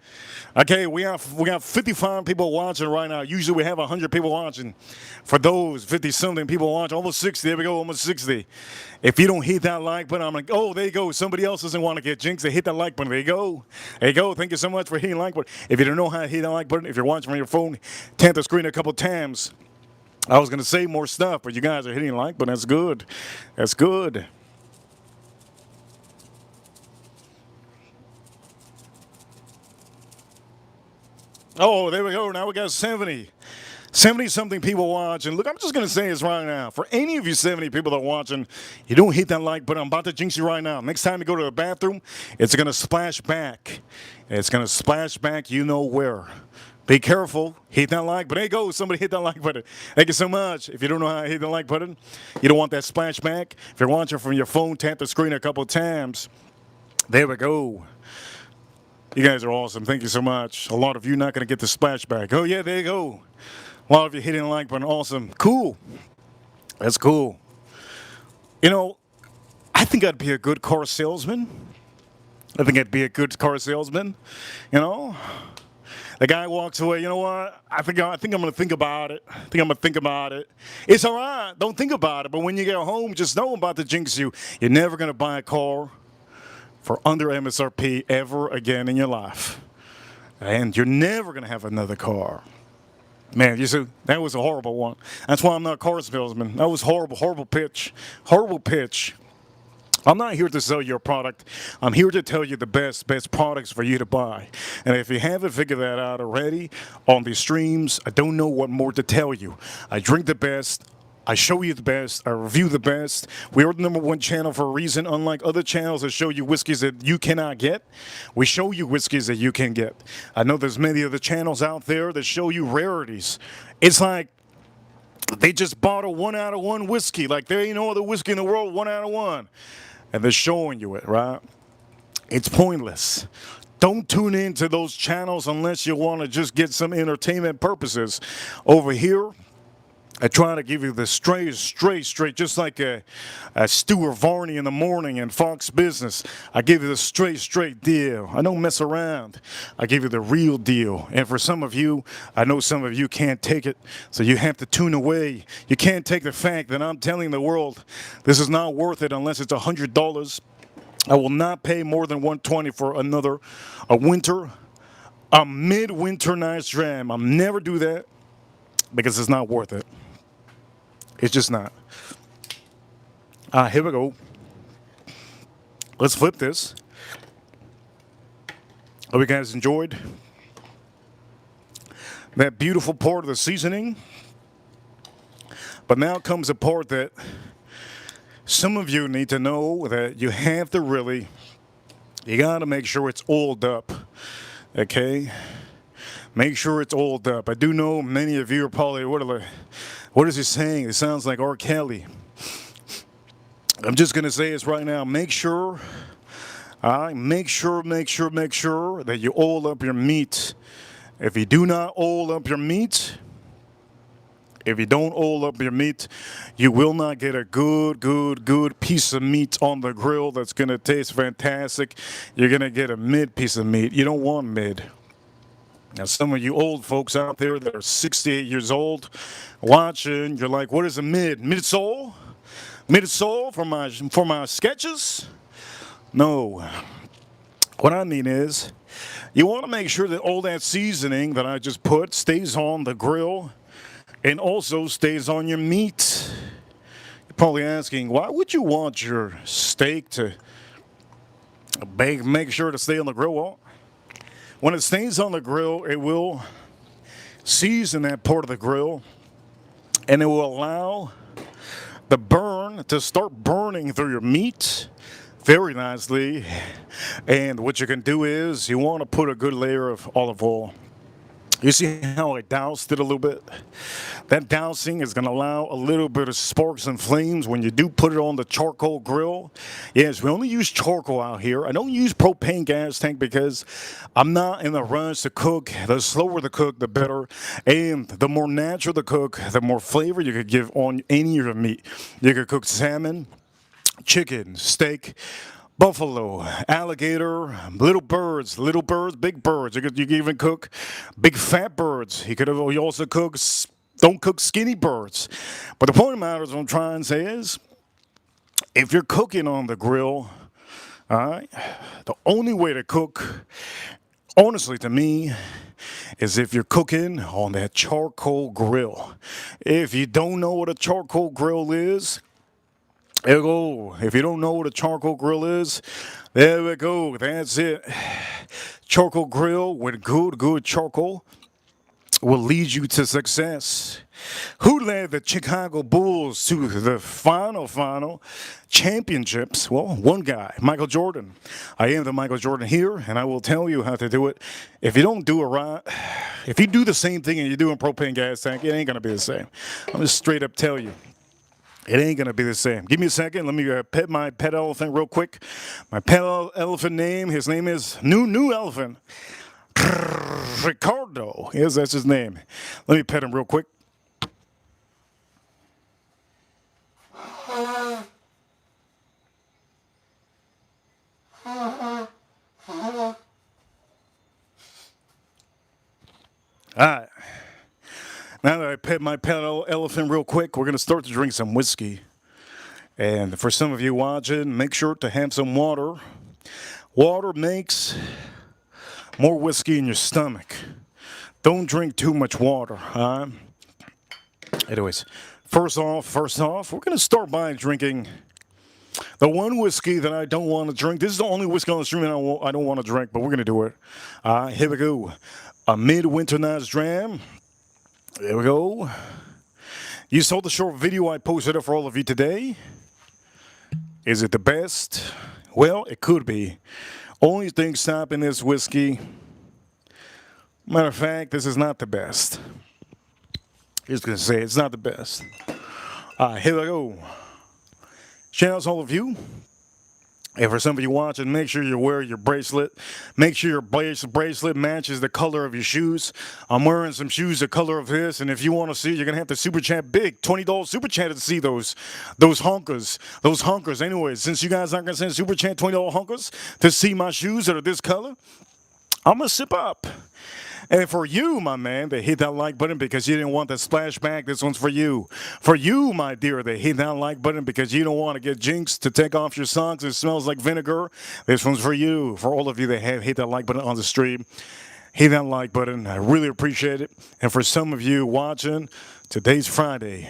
A: Okay, we got 55 people watching right now. Usually we have 100 people watching. For those 50 something people watching, almost 60. There we go. Almost 60. If you don't hit that like button, I'm like, oh, there you go. Somebody else doesn't want to get jinxed. They hit that like button. There you go. There you go. Thank you so much for hitting the like button. If you don't know how to hit that like button, if you're watching from your phone, tap the screen a couple times. I was gonna say more stuff, but you guys are hitting the like button. That's good. That's good. Oh, there we go. Now we got 70. 70 something people watching. Look, I'm just going to say this right now. For any of you 70 people that are watching, you don't hit that like button. I'm about to jinx you right now. Next time you go to the bathroom, it's going to splash back. It's going to splash back you know where. Be careful. Hit that like button. There you go. Somebody hit that like button. Thank you so much. If you don't know how to hit the like button, you don't want that splashback. If you're watching from your phone, tap the screen a couple of times. There we go. You guys are awesome. Thank you so much. A lot of you not going to get the splashback. Oh, yeah, there you go. A lot of you hitting the like button. Awesome. Cool. That's cool. You know, I think I'd be a good car salesman. I think I'd be a good car salesman. You know? The guy walks away, you know what? I think I'm going to think about it. I think I'm going to think about it. It's all right. Don't think about it. But when you get home, just know I'm about to jinx you. You're never going to buy a car for under MSRP ever again in your life. And you're never going to have another car. Man, you see, that was a horrible one. That's why I'm not a car salesman. That was horrible, horrible pitch. Horrible pitch. I'm not here to sell your product. I'm here to tell you the best products for you to buy. And if you haven't figured that out already on these streams, I don't know what more to tell you. I drink the best. I show you the best. I review the best. We are the #1 channel for a reason. Unlike other channels that show you whiskeys that you cannot get, we show you whiskeys that you can get. I know there's many other channels out there that show you rarities. It's like they just bought a 1 out of 1 whiskey. Like there ain't no other whiskey in the world 1 out of 1. And they're showing you it, right? It's pointless. Don't tune into those channels unless you want to just get some entertainment purposes. Over here, I try to give you the straight, just like a Stuart Varney in the morning in Fox Business. I give you the straight deal. I don't mess around. I give you the real deal. And for some of you, I know some of you can't take it, so you have to tune away. You can't take the fact that I'm telling the world this is not worth it unless it's $100. I will not pay more than $120 for a midwinter nice dram. I'll never do that because it's not worth it. It's just not. Here we go. Let's flip this. Hope you guys enjoyed that beautiful part of the seasoning. But now comes a part that some of you need to know that you have to really, you got to make sure it's oiled up. Okay? Make sure it's oiled up. I do know many of you are probably, what is he saying? It sounds like R. Kelly. I'm just going to say this right now. Make sure that you oil up your meat. If you do not oil up your meat, if you don't oil up your meat, you will not get a good piece of meat on the grill that's going to taste fantastic. You're going to get a mid piece of meat. You don't want mid. Now, some of you old folks out there that are 68 years old watching, you're like, what is a mid? Mid-sole? Mid-sole for my sketches? No. What I mean is, you want to make sure that all that seasoning that I just put stays on the grill and also stays on your meat. You're probably asking, why would you want your steak to make sure to stay on the grill? Well, when it stays on the grill, it will season that part of the grill, and it will allow the burn to start burning through your meat very nicely. And what you can do is you want to put a good layer of olive oil. You see how I doused it a little bit? That dousing is going to allow a little bit of sparks and flames when you do put it on the charcoal grill. Yes, we only use charcoal out here. I don't use propane gas tank because I'm not in the rush to cook. The slower the cook, the better. And the more natural the cook, the more flavor you could give on any of your meat. You could cook salmon, chicken, steak, buffalo, alligator, little birds, big birds. You could even cook big fat birds. You also cook, don't cook skinny birds. But the point of the matter is, what I'm trying to say is, if you're cooking on the grill, all right, the only way to cook, honestly to me, is if you're cooking on that charcoal grill. If you don't know what a charcoal grill is, there we go. If you don't know what a charcoal grill is, there we go. That's it. Charcoal grill with good charcoal will lead you to success. Who led the Chicago Bulls to the final championships? Well, one guy, Michael Jordan. I am the Michael Jordan here, and I will tell you how to do it. If you don't do it right, if you do the same thing and you do a propane gas tank, it ain't going to be the same. I'm just straight up tell you. It ain't going to be the same. Give me a second. Let me pet my pet elephant real quick. My pet elephant name, his name is New Elephant. Ricardo. Yes, that's his name. Let me pet him real quick. All right. Now that I pet my pet elephant real quick, we're going to start to drink some whiskey. And for some of you watching, make sure to have some water. Water makes more whiskey in your stomach. Don't drink too much water. Anyways, first off, we're going to start by drinking the one whiskey that I don't want to drink. This is the only whiskey on the stream I don't want to drink, but we're going to do it. Here we go. A midwinter night's dram. There we go. You saw the short video I posted up for all of you today. Is it the best? Well, it could be. Only thing stopping this whiskey. Matter of fact, this is not the best. Just gonna say it's not the best. Here we go. Shout out to all of you. And for some of you watching, make sure you wear your bracelet. Make sure your bracelet matches the color of your shoes. I'm wearing some shoes the color of this, and if you want to see, you're going to have to super chat big. $20 super chat to see those honkers. Anyways, since you guys aren't going to send super chat $20 honkers to see my shoes that are this color, I'm going to sip up. And for you, my man, that hit that like button because you didn't want the splashback, this one's for you. For you, my dear, that hit that like button because you don't want to get jinxed to take off your socks. It smells like vinegar. This one's for you. For all of you that have hit that like button on the stream, hit that like button. I really appreciate it. And for some of you watching, today's Friday.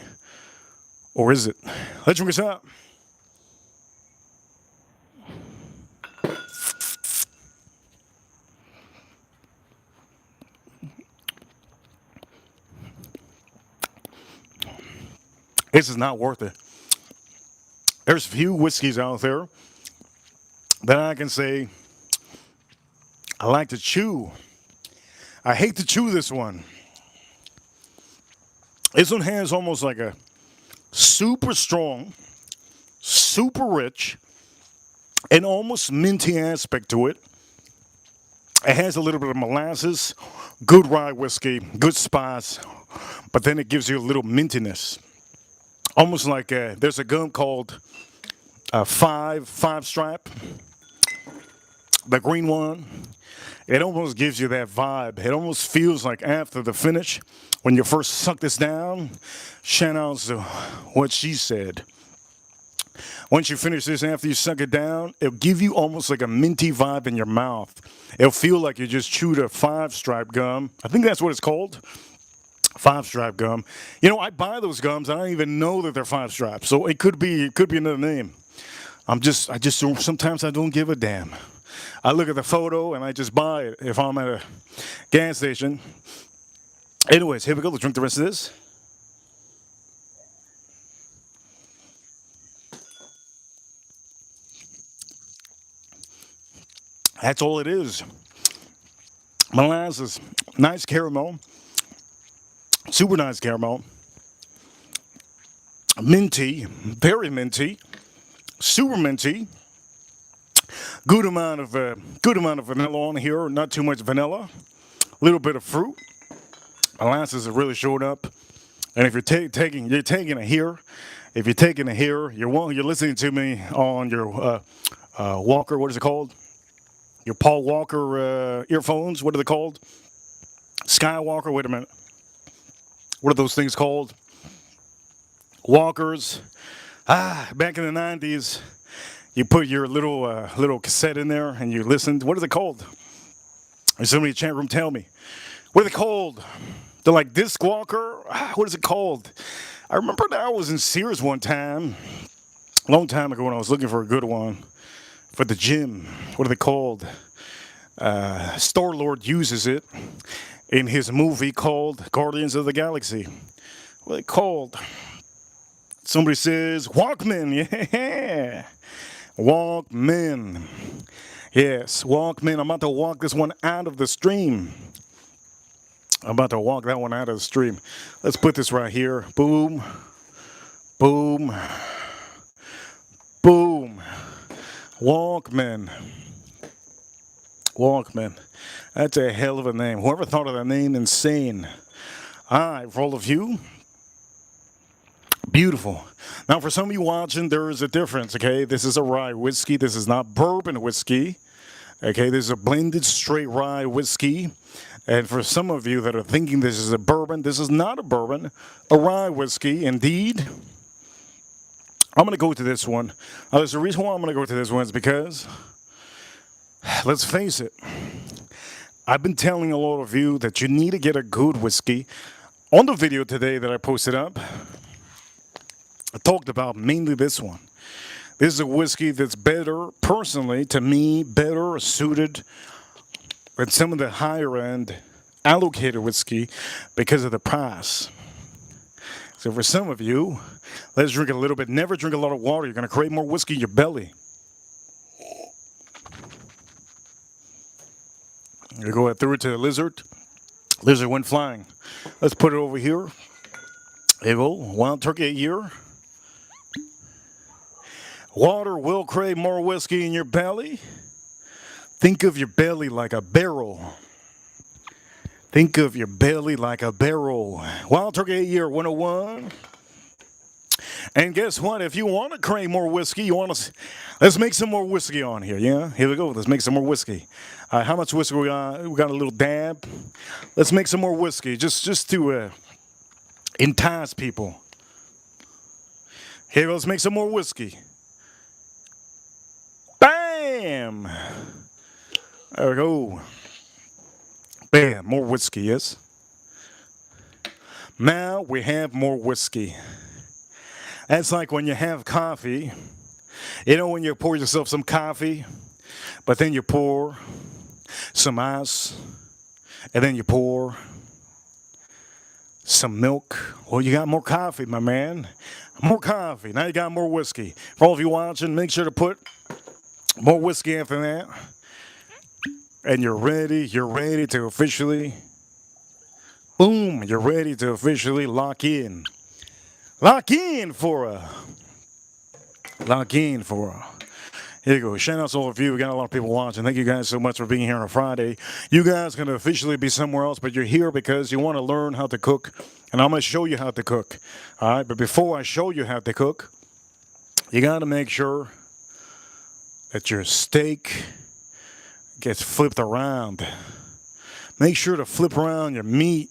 A: Or is it? Let's drink this up. This is not worth it. There's few whiskeys out there that I can say I like to chew. I hate to chew this one. This one has almost like a super strong, super rich, and almost minty aspect to it. It has a little bit of molasses, good rye whiskey, good spice, but then it gives you a little mintiness. Almost like there's a gum called five stripe, the green one. It almost gives you that vibe. It almost feels like after the finish, when you first suck this down, shout out to what she said. Once you finish this, after you suck it down, it'll give you almost like a minty vibe in your mouth. It'll feel like you just chewed a 5-stripe gum. I think that's what it's called. 5-stripe gum. You know, I buy those gums. I don't even know that they're 5-stripes. So it could be another name. Sometimes I don't give a damn. I look at the photo and I just buy it if I'm at a gas station. Anyways, here we go. Let's drink the rest of this. That's all it is. Molasses, Nice caramel. Super nice caramel. Minty. Very minty. Super minty. Good amount of vanilla on here. Not too much vanilla. A little bit of fruit. Molasses are really showing up. And if you're taking it here, if you're taking it here, you're listening to me on your Walker. What is it called? Your Paul Walker earphones. What are they called? Skywalker. Wait a minute. What are those things called? Walkers. Back in the 90s, you put your little cassette in there and you listened. What are they called? There's somebody in the chat room tell me. What are they called? They're like disc walker. What is it called? I remember that I was in Sears one time, a long time ago when I was looking for a good one for the gym. What are they called? Star-Lord uses it in his movie called Guardians of the Galaxy. What are they called? Somebody says Walkman. Yeah. Walkman. Yes, Walkman. I'm about to walk this one out of the stream. I'm about to walk that one out of the stream. Let's put this right here. Boom. Boom. Boom. Walkman. Walkman. That's a hell of a name. Whoever thought of that name, insane. All right, for all of you. Beautiful. Now, for some of you watching, there is a difference, okay? This is a rye whiskey. This is not bourbon whiskey. Okay, this is a blended straight rye whiskey. And for some of you that are thinking this is a bourbon, this is not a bourbon, a rye whiskey, indeed. I'm going to go to this one. There's a reason why I'm going to go to this one is because, let's face it, I've been telling a lot of you that you need to get a good whiskey. On the video today that I posted up, I talked about mainly this one. This is a whiskey that's better, personally, to me, better suited than some of the higher end allocated whiskey because of the price. So for some of you, let's drink a little bit. Never drink a lot of water. You're going to create more whiskey in your belly. You go through it to the lizard. Lizard went flying. Let's put it over here. There you go. Wild turkey a year. Water will create more whiskey in your belly. Think of your belly like a barrel. Think of your belly like a barrel. Wild Turkey a Year 101. And guess what? If you want to create more whiskey, let's make some more whiskey on here. Yeah, here we go. Let's make some more whiskey. How much whiskey we got? We got a little dab. Let's make some more whiskey, just to entice people. Here, let's make some more whiskey. Bam! There we go. Bam, more whiskey, yes? Now we have more whiskey. That's like when you have coffee. You know when you pour yourself some coffee, but then you pour some ice, and then you pour some milk. Well, you got more coffee, my man. More coffee. Now you got more whiskey. For all of you watching, make sure to put more whiskey after that. And you're ready to officially, boom, you're ready to officially lock in. Lock in for a. Here you go. Shout out to all of you. We got a lot of people watching. Thank you guys so much for being here on a Friday. You guys can officially be somewhere else, but you're here because you want to learn how to cook. And I'm going to show you how to cook. All right, but before I show you how to cook, you got to make sure that your steak gets flipped around. Make sure to flip around your meat.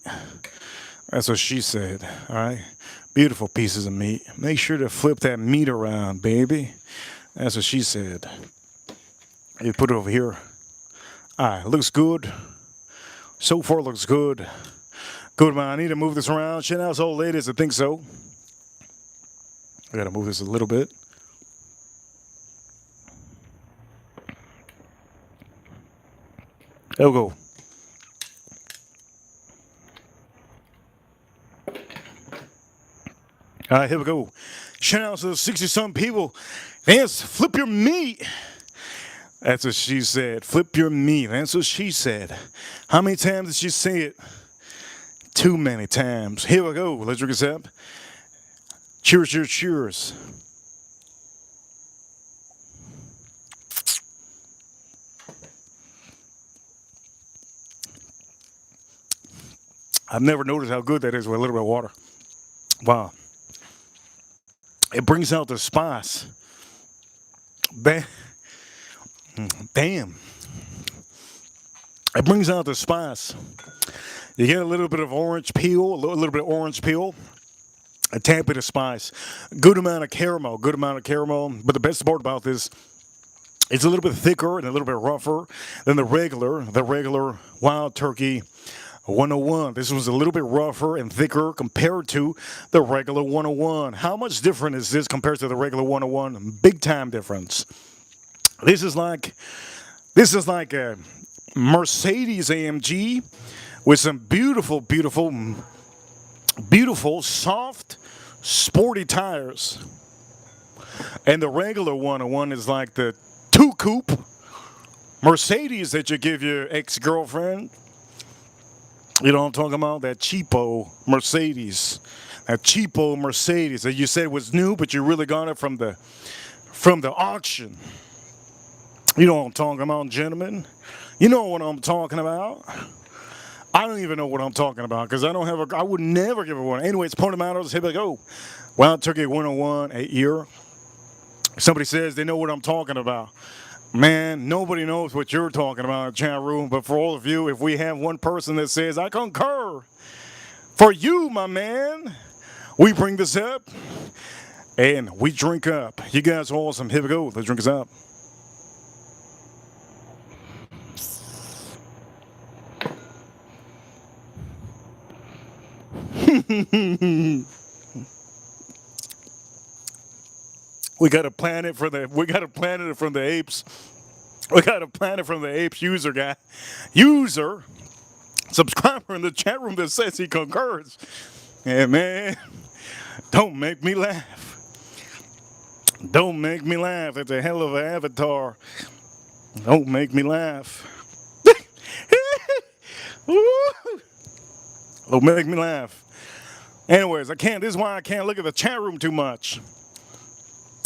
A: That's what she said, all right? Beautiful pieces of meat. Make sure to flip that meat around, baby. That's what she said. You put it over here. All right, looks good. So far looks good. Good, man. I need to move this around. Shout out to all ladies that think so. I got to move this a little bit. There we go. All right, here we go. Shout out to the 60-some people. Yes, flip your meat. That's what she said. Flip your meat. That's what she said. How many times did she say it? Too many times. Here we go. Let's drink this up. Cheers, cheers, cheers. I've never noticed how good that is with a little bit of water. Wow. It brings out the spice. Damn. It brings out the spice. You get a little bit of orange peel, a little bit of orange peel, a tad bit of spice, good amount of caramel, But the best part about this, it's a little bit thicker and a little bit rougher than the regular Wild Turkey 101. This was a little bit rougher and thicker compared to the regular 101. How much different is this compared to the regular 101? Big time difference. This is like a Mercedes AMG with some beautiful, soft, sporty tires. And the regular 101 is like the two coupe Mercedes that you give your ex-girlfriend. You know what I'm talking about? That cheapo Mercedes. That cheapo Mercedes that you said was new, but you really got it from the auction. You know what I'm talking about, gentlemen? You know what I'm talking about? I don't even know what I'm talking about because I would never give it one. Anyways, point of matters, here we go. Wild Turkey 101, 8 year. Somebody says they know what I'm talking about. Man, nobody knows what you're talking about in the chat room, but for all of you, if we have one person that says, I concur, for you, my man, we bring this up and we drink up. You guys are awesome. Here we go. Let's drink this up. We got a planet from the apes. We got a planet from the apes user subscriber in the chat room that says he concurs. Yeah, man, don't make me laugh. Don't make me laugh. It's a hell of an avatar. Don't make me laugh. Don't make me laugh. Anyways, this is why I can't look at the chat room too much.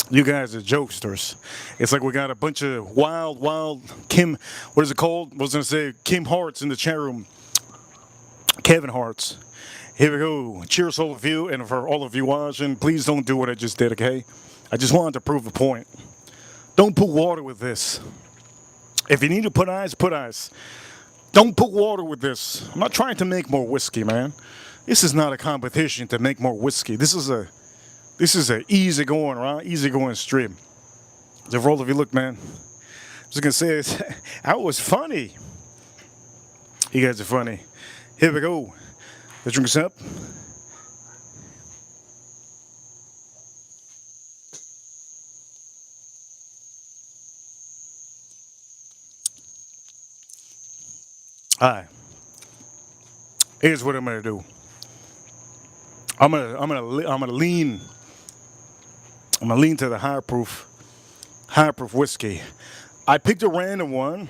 A: You guys are jokesters. It's like we got a bunch of wild Kim, what is it called? I was going to say Kim Hearts in the chat room. Kevin Hearts. Here we go. Cheers all of you, and for all of you watching, please don't do what I just did, okay? I just wanted to prove the point. Don't put water with this. If you need to put ice, put ice. Don't put water with this. I'm not trying to make more whiskey, man. This is not a competition to make more whiskey. This is a easy going, right? Easy going stream. So for all of you, look, man. I'm just gonna say that was funny. You guys are funny. Here we go. Let's drink this up. All right. Here's what I'm gonna do. I'm gonna lean to the higher proof whiskey. I picked a random one.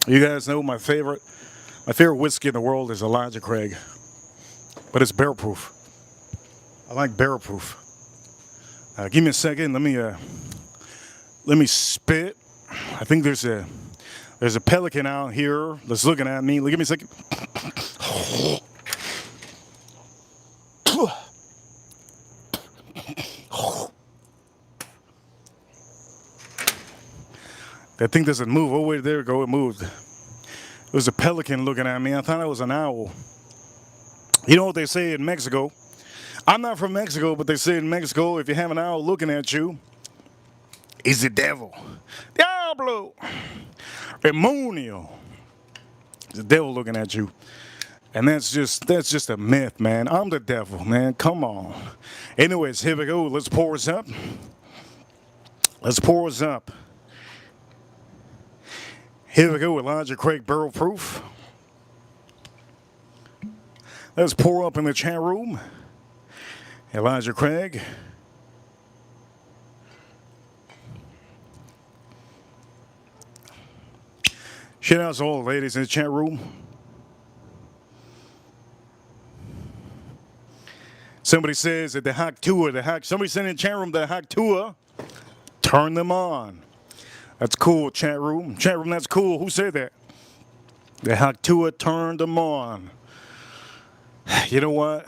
A: You guys know my favorite whiskey in the world is Elijah Craig, but it's barrel proof. I like barrel proof. Give me a second. Let me spit. I think there's a pelican out here that's looking at me. Give me a second. That thing doesn't move. Oh, wait, there we go. It moved. It was a pelican looking at me. I thought it was an owl. You know what they say in Mexico? I'm not from Mexico, but they say in Mexico, if you have an owl looking at you, it's the devil. Diablo. Demonio. It's the devil looking at you. And that's just a myth, man. I'm the devil, man. Come on. Anyways, here we go. Let's pour us up. Here we go, Elijah Craig barrel proof. Let's pour up in the chat room. Elijah Craig. Shout out to all the ladies in the chat room. Somebody says that the Hawk Tour, somebody said in the chat room the Hawk Tour, turn them on. That's cool, chat room. Chat room, that's cool. Who said that? The Hawk Tour turned them on. You know what?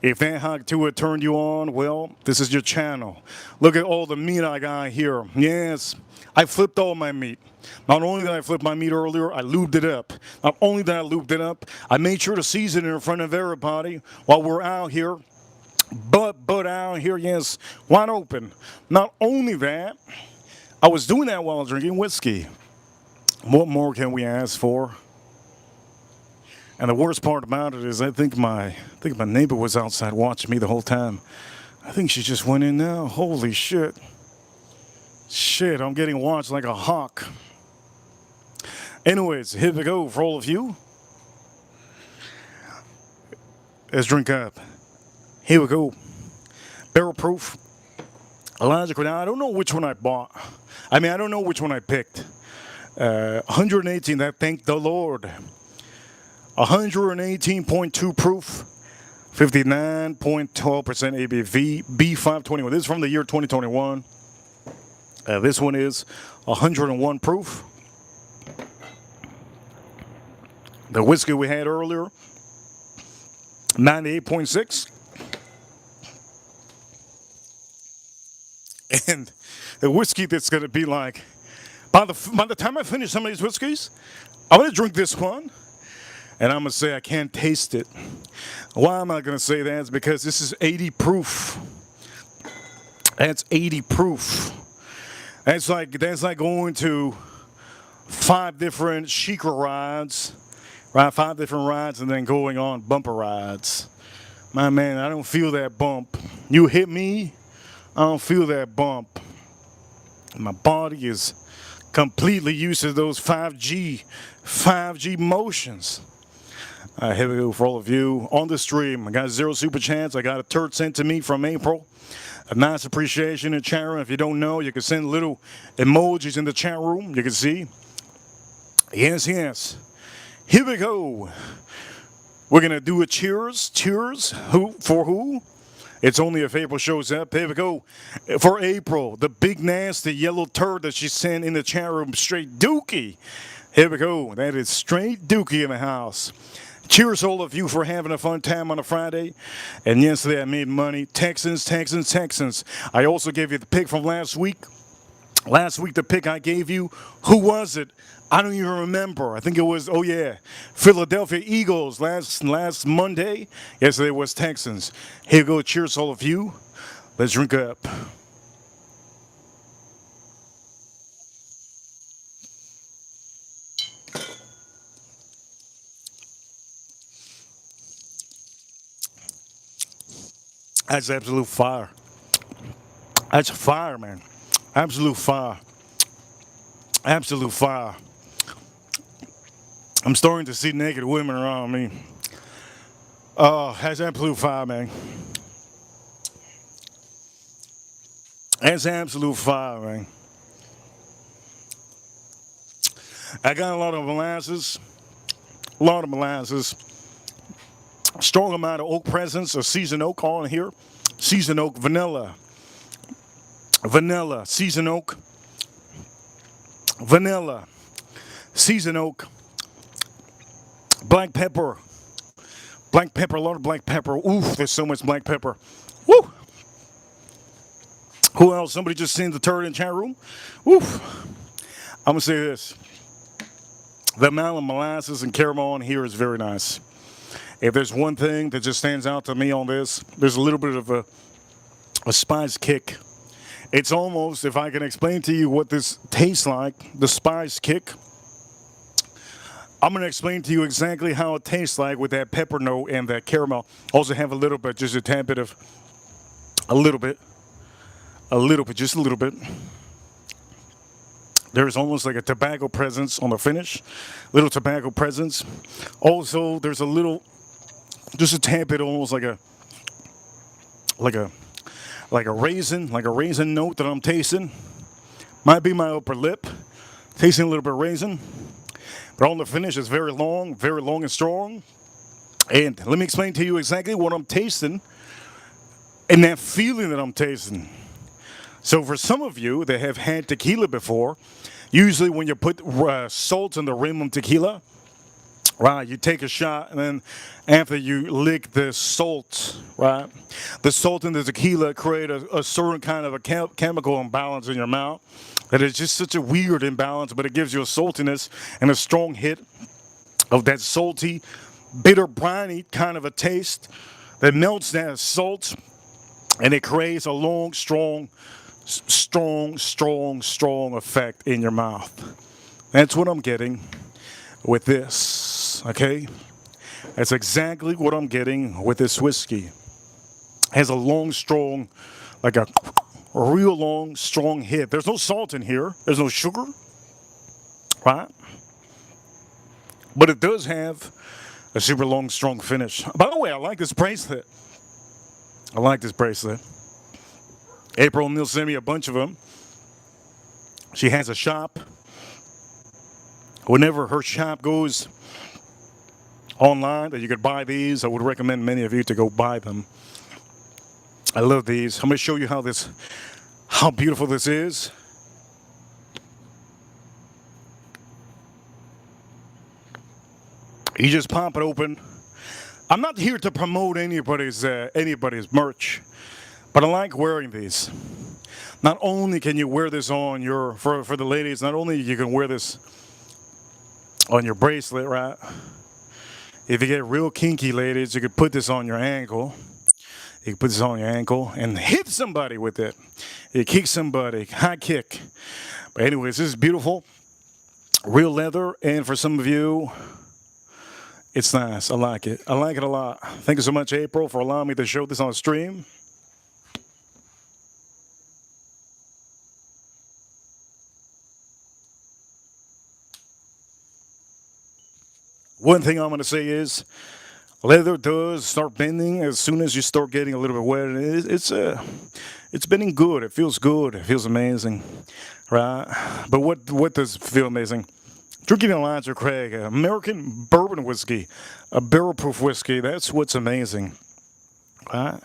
A: If that Hawk Tour turned you on, well, this is your channel. Look at all the meat I got here. Yes, I flipped all my meat. Not only did I flip my meat earlier, I lubed it up. Not only did I lube it up, I made sure to season it in front of everybody while we're out here. But out here, yes, wide open. Not only that, I was doing that while drinking whiskey. What more can we ask for? And the worst part about it is I think my neighbor was outside watching me the whole time. I think she just went in now. Holy shit. Shit, I'm getting watched like a hawk. Anyways, here we go for all of you. Let's drink up. Here we go. Barrel proof. Elijah, now I don't know which one I bought. I don't know which one I picked. 118, that thank the Lord. 118.2 proof, 59.12% ABV, B521. This is from the year 2021. This one is 101 proof. The whiskey we had earlier, 98.6. And the whiskey that's going to be like, by the time I finish some of these whiskeys, I'm going to drink this one. And I'm going to say I can't taste it. Why am I going to say that? It's because this is 80 proof. That's 80 proof. That's like going to 5 different Sheikah rides, right? 5 different rides and then going on bumper rides. My man, I don't feel that bump. You hit me, I don't feel that bump. My body is completely used to those 5G motions. Here we go for all of you on the stream. I got 0 super chats. I got a turd sent to me from April. A nice appreciation in the chat room. If you don't know, you can send little emojis in the chat room. You can see. Yes, yes. Here we go. We're going to do a cheers. Cheers. Who? For who? It's only if April shows up. Here we go. For April, the big nasty yellow turd that she sent in the chat room. Straight dookie. Here we go. That is straight dookie in the house. Cheers, all of you, for having a fun time on a Friday. And yesterday I made money. Texans. I also gave you the pick from last week. Last week, the pick I gave you, who was it? I don't even remember. I think it was, Philadelphia Eagles last Monday. Yesterday was Texans. Here you go. Cheers, all of you. Let's drink up. That's absolute fire. That's fire, man. Absolute fire. Absolute fire. I'm starting to see naked women around me. Oh, that's absolute fire, man. That's absolute fire, man. I got a lot of molasses. Strong amount of oak presence, of seasoned oak on here. Seasoned oak, vanilla, seasoned oak, vanilla, seasoned oak, black pepper, a lot of black pepper. Oof, there's so much black pepper. Woo! Who else? Somebody just sent the turd in the chat room. Oof. I'm going to say this. The amount of molasses and caramel on here is very nice. If there's one thing that just stands out to me on this, there's a little bit of a spice kick. It's almost, if I can explain to you what this tastes like, the spice kick, I'm going to explain to you exactly how it tastes like with that pepper note and that caramel. Also have a little bit, just a tad bit of, just a little bit. There's almost like a tobacco presence on the finish, little tobacco presence. Also, there's a little, just a tad bit, almost like a raisin note that I'm tasting. Might be my upper lip. Tasting a little bit of raisin. But on the finish, it's very long and strong. And let me explain to you exactly what I'm tasting and that feeling that I'm tasting. So for some of you that have had tequila before, usually when you put salt in the rim of tequila, right, you take a shot, and then after you lick the salt, right, the salt in the tequila create a certain kind of a chemical imbalance in your mouth. That is just such a weird imbalance, but it gives you a saltiness and a strong hit of that salty, bitter, briny kind of a taste that melts that salt, and it creates a long, strong effect in your mouth. That's what I'm getting with this, okay? That's exactly what I'm getting with this whiskey. It has a long, strong, like a real long, strong hit. There's no salt in here. There's no sugar, right? But it does have a super long, strong finish. By the way, I like this bracelet. April Neal sent me a bunch of them. She has a shop. Whenever her shop goes online that you could buy these, I would recommend many of you to go buy them. I love these. I'm going to show you how beautiful this is. You just pop it open. I'm not here to promote anybody's merch, but I like wearing these. Not only can you wear this on for the ladies, not only you can wear this on your bracelet, right? If you get real kinky, ladies, you could put this on your ankle. You can put this on your ankle and hit somebody with it. You kick somebody, high kick. But anyways, this is beautiful. Real leather, and for some of you, it's nice. I like it. I like it a lot. Thank you so much, April, for allowing me to show this on stream. One thing I'm going to say is, leather does start bending as soon as you start getting a little bit wet. It's bending good. It feels good. It feels amazing, right? But what does feel amazing? Drinking Elijah Craig, American bourbon whiskey, a barrel-proof whiskey. That's what's amazing, right?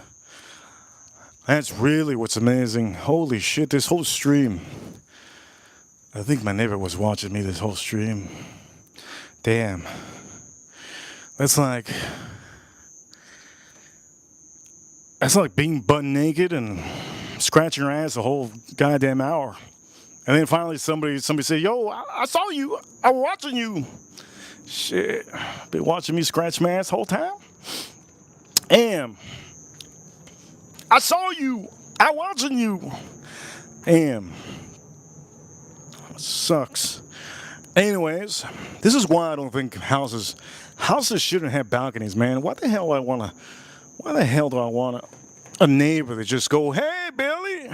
A: That's really what's amazing. Holy shit! This whole stream. I think my neighbor was watching me this whole stream. Damn. That's like being butt naked and scratching your ass the whole goddamn hour. And then finally somebody said, yo, I saw you. I was watching you. Shit. Been watching me scratch my ass the whole time? Damn. I saw you. I watching you. Damn. Sucks. Anyways, this is why I don't think houses shouldn't have balconies, man. Why the hell do I want a neighbor that just go, hey, Billy,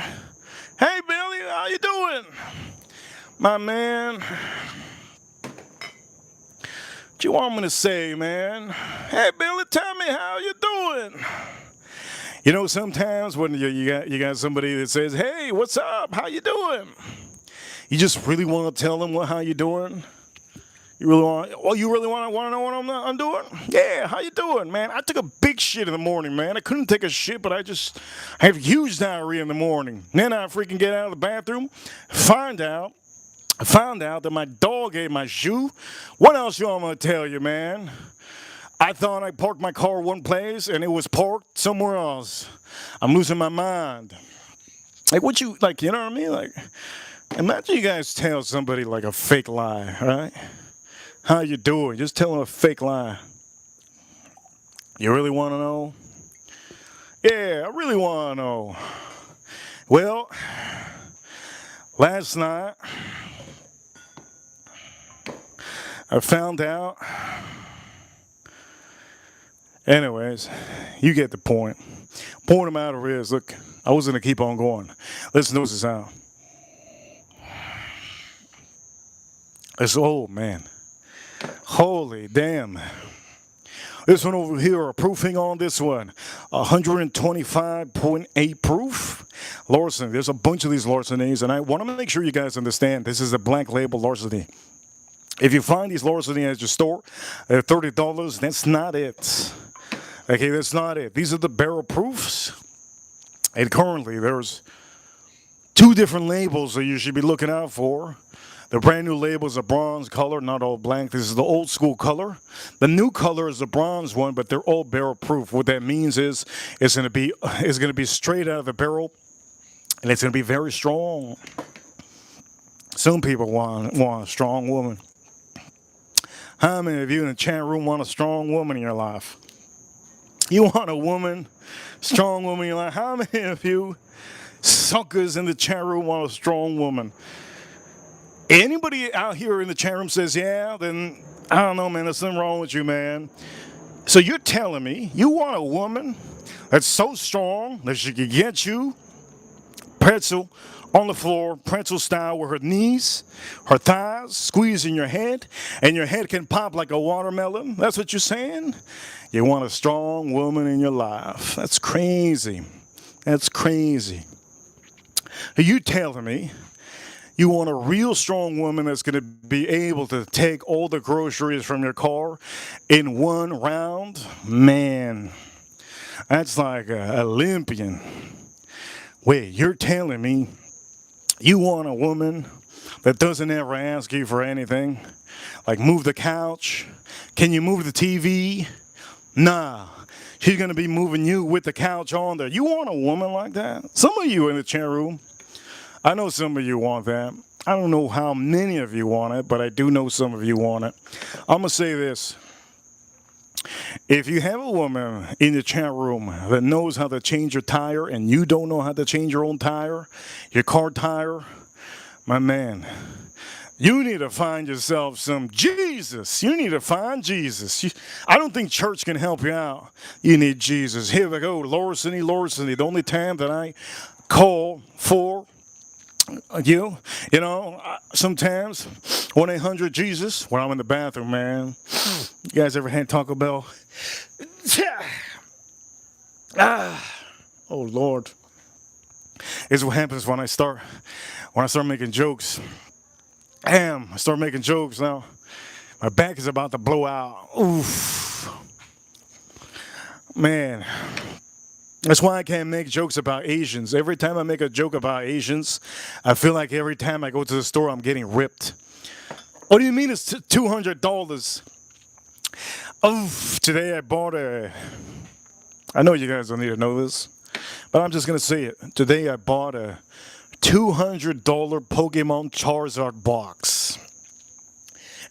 A: how you doing? My man, what you want me to say, man? Hey, Billy, tell me how you doing. You know, sometimes when you got somebody that says, hey, what's up? How you doing? You just really want to tell them how you doing? You really want to know what I'm doing? Yeah, how you doing, man? I took a big shit in the morning, man. I couldn't take a shit, but I have huge diarrhea in the morning. Then I freaking get out of the bathroom, found out that my dog ate my shoe. What else you want me to tell you, man? I thought I parked my car one place, and it was parked somewhere else. I'm losing my mind. You know what I mean? Like, imagine you guys tell somebody like a fake lie, right? How you doing? Just tell them a fake lie. You really want to know? Yeah, I really want to know. Well, last night, I found out. Anyways, you get the point. Point of the matter is, look, I was going to keep on going. Listen to this out. It's, oh, man. Holy damn. This one over here, proofing on this one, 125.8 proof. Larceny. There's a bunch of these Larcenys, and I want to make sure you guys understand this is a black label Larceny. If you find these Larceny at your store, they're $30. That's not it. Okay, that's not it. These are the barrel proofs. And currently, there's two different labels that you should be looking out for. The brand new label is a bronze color, not all black. This is the old school color. The new color is the bronze one, but they're all barrel proof. What that means is it's going to be straight out of the barrel, and it's going to be very strong. Some people want a strong woman. How many of you in the chat room want a strong woman in your life? You want a woman, strong woman in your life? How many of you suckers in the chat room want a strong woman? Anybody out here in the chat room says, yeah, then I don't know, man, there's something wrong with you, man. So you're telling me you want a woman that's so strong that she can get you pretzel on the floor, pretzel style, with her knees, her thighs, squeezing your head, and your head can pop like a watermelon? That's what you're saying? You want a strong woman in your life. That's crazy. That's crazy. Are you telling me you want a real strong woman that's going to be able to take all the groceries from your car in one round? Man, that's like an Olympian. Wait, you're telling me you want a woman that doesn't ever ask you for anything? Like move the couch? Can you move the TV? Nah. She's going to be moving you with the couch on there. You want a woman like that? Some of you in the chat room, I know some of you want that. I don't know how many of you want it, but I do know some of you want it. I'm going to say this. If you have a woman in the chat room that knows how to change your tire and you don't know how to change your own tire, your car tire, my man, you need to find yourself some Jesus. You need to find Jesus. I don't think church can help you out. You need Jesus. Here we go. Larceny. The only time that I call for you know, sometimes 1-800-Jesus when I'm in the bathroom, man. You guys ever had Taco Bell? Oh Lord. This is what happens when I start making jokes. Damn, I start making jokes now. My back is about to blow out. Oof. Man. That's why I can't make jokes about Asians. Every time I make a joke about Asians, I feel like every time I go to the store, I'm getting ripped. What do you mean it's $200? Oh, today I bought I know you guys don't need to know this, but I'm just going to say it. Today I bought a $200 Pokemon Charizard box.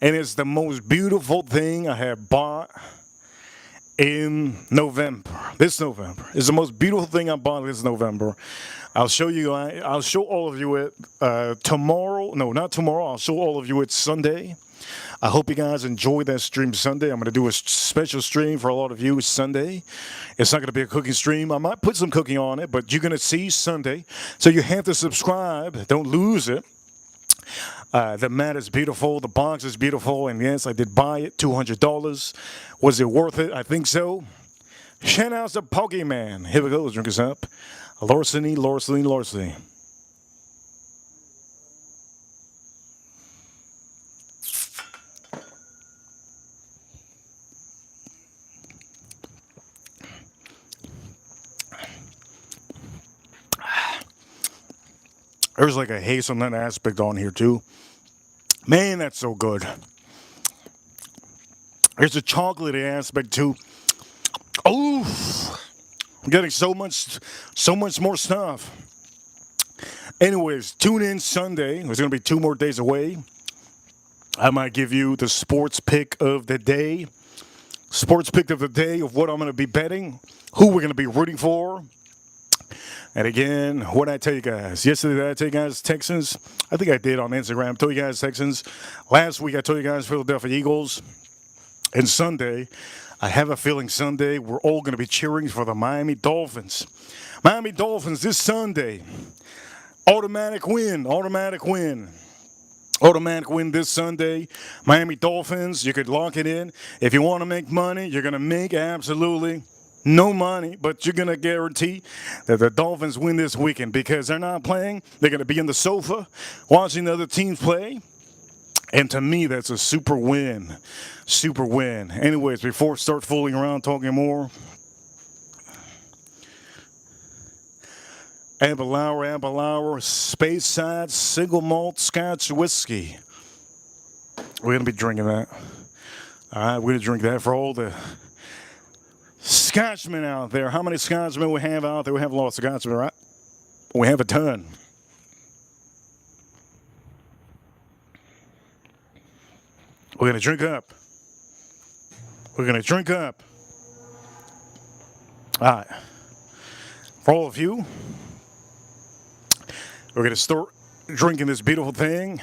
A: And it's the most beautiful thing I have bought in November. This November. It's the most beautiful thing I bought this November. I'll show all of you it tomorrow. No, not tomorrow. I'll show all of you it Sunday. I hope you guys enjoy that stream Sunday. I'm going to do a special stream for a lot of you Sunday. It's not going to be a cooking stream. I might put some cooking on it, but you're going to see Sunday. So you have to subscribe. Don't lose it. The mat is beautiful. The box is beautiful. And yes, I did buy it. $200. Was it worth it? I think so. Shout out to Pokemon. Here we go. Let's drink this up. Larceny. There's like a hazelnut aspect on here too. Man, that's so good. There's a chocolatey aspect too. Oh, I'm getting so much more stuff. Anyways, tune in Sunday. There's going to be 2 more days away. I might give you the sports pick of the day. Sports pick of the day of what I'm going to be betting, who we're going to be rooting for. And again, what did I tell you guys? Yesterday, did I tell you guys Texans? I think I did on Instagram. I told you guys Texans. Last week, I told you guys Philadelphia Eagles. And Sunday, I have a feeling Sunday, we're all going to be cheering for the Miami Dolphins. Miami Dolphins this Sunday. Automatic win. Automatic win this Sunday. Miami Dolphins, you could lock it in. If you want to make money, you're going to make absolutely no money, but you're going to guarantee that the Dolphins win this weekend because they're not playing. They're going to be on the sofa watching the other teams play. And to me, that's a super win. Super win. Anyways, before we start fooling around talking more, Aberlour, Space Side, Single Malt Scotch Whiskey. We're going to be drinking that. All right, we're going to drink that for all the Scotchmen out there. How many Scotchmen we have out there? We have lots of Scotchmen, right? We have a ton. We're going to drink up. We're going to drink up. All right. For all of you, we're going to start drinking this beautiful thing.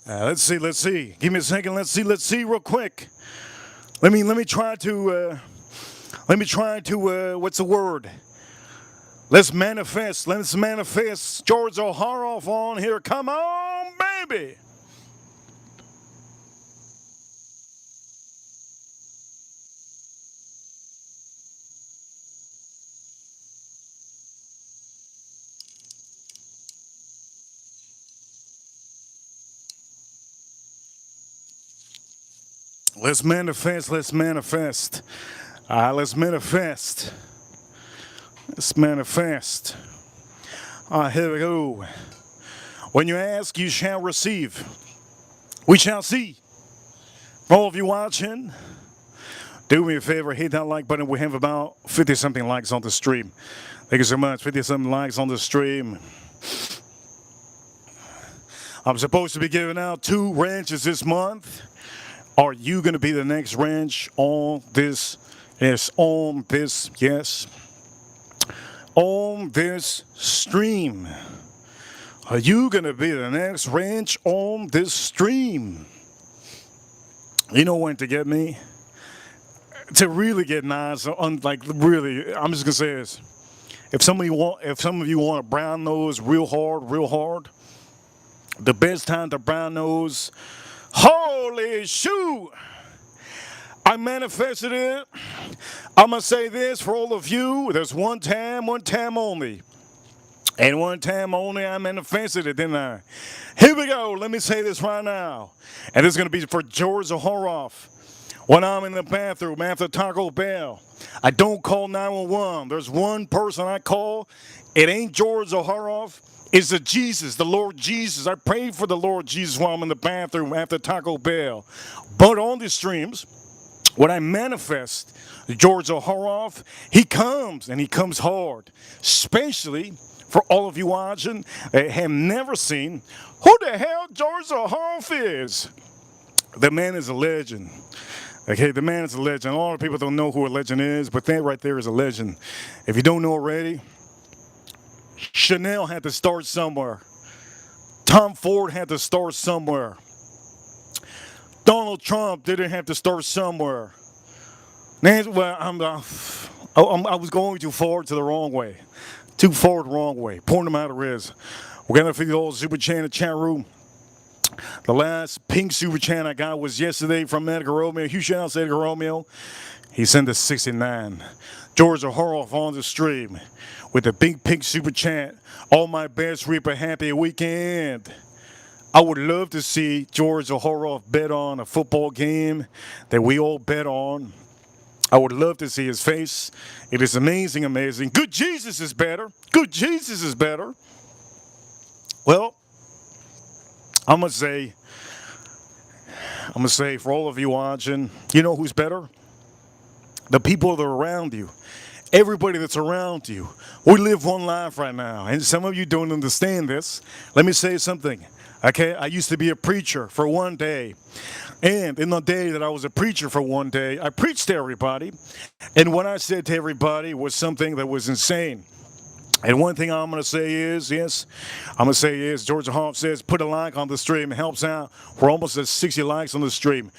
A: Let's see. Give me a second. Let's see real quick. Let me try to what's the word? Let's manifest George O'Hara on here. Come on, baby. Let's manifest. Let's manifest. Here we go. When you ask, you shall receive. We shall see. For all of you watching, do me a favor, hit that like button. We have about 50-something likes on the stream. Thank you so much. 50-something likes on the stream. I'm supposed to be giving out 2 ranches this month. Are you going to be the next ranch on this? Yes, on this stream. Are you going to be the next ranch on this stream? You know when to get me? To really get nice, like really, I'm just going to say this. If some of you want a brown nose real hard, the best time to brown nose, holy shoot! I manifested it. I'm going to say this for all of you. There's one time only. And one time only I manifested it, didn't I? Here we go. Let me say this right now. And this is going to be for George O'Hara. When I'm in the bathroom after Taco Bell, I don't call 911. There's one person I call. It ain't George O'Hara. It's the Jesus, the Lord Jesus. I pray for the Lord Jesus while I'm in the bathroom after Taco Bell. But on these streams, when I manifest George O'Hara, he comes, and he comes hard. Especially for all of you watching that have never seen who the hell George O'Hara is. The man is a legend. Okay, the man is a legend. A lot of people don't know who a legend is, but that right there is a legend. If you don't know already, Chanel had to start somewhere. Tom Ford had to start somewhere. Donald Trump didn't have to start somewhere. Well, I was going too far to the wrong way. Too far the wrong way. Point the matter is, we're going to figure the old super chat in the chat room. The last pink super chat I got was yesterday from Edgar Romeo. Huge shout out to Edgar Romeo. He sent us 69. George O'Hara on the stream with the big pink super chat. All my best, reap a happy weekend. I would love to see George O'Hara bet on a football game that we all bet on. I would love to see his face. It is amazing, amazing. Good Jesus is better. Good Jesus is better. Well, I'm going to say for all of you watching, you know who's better? The people that are around you. Everybody that's around you. We live one life right now, and some of you don't understand this. Let me say something. Okay, I used to be a preacher for one day. And in the day that I was a preacher for one day, I preached to everybody. And what I said to everybody was something that was insane. And one thing I'm going to say is, yes, I'm going to say is, Georgia Hoff says, put a like on the stream. It helps out. We're almost at 60 likes on the stream.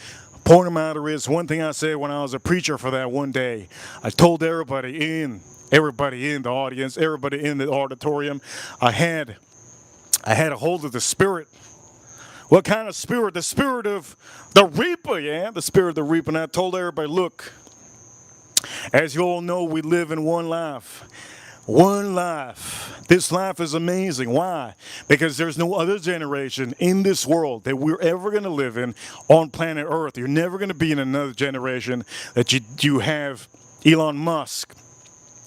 A: Point of the matter is, one thing I said when I was a preacher for that one day, I told everybody in the audience, everybody in the auditorium, I had a hold of the Spirit. What kind of spirit? The spirit of the reaper, yeah? The spirit of the reaper. And I told everybody, look, as you all know, we live in one life. One life. This life is amazing. Why? Because there's no other generation in this world that we're ever going to live in on planet Earth. You're never going to be in another generation that you have Elon Musk.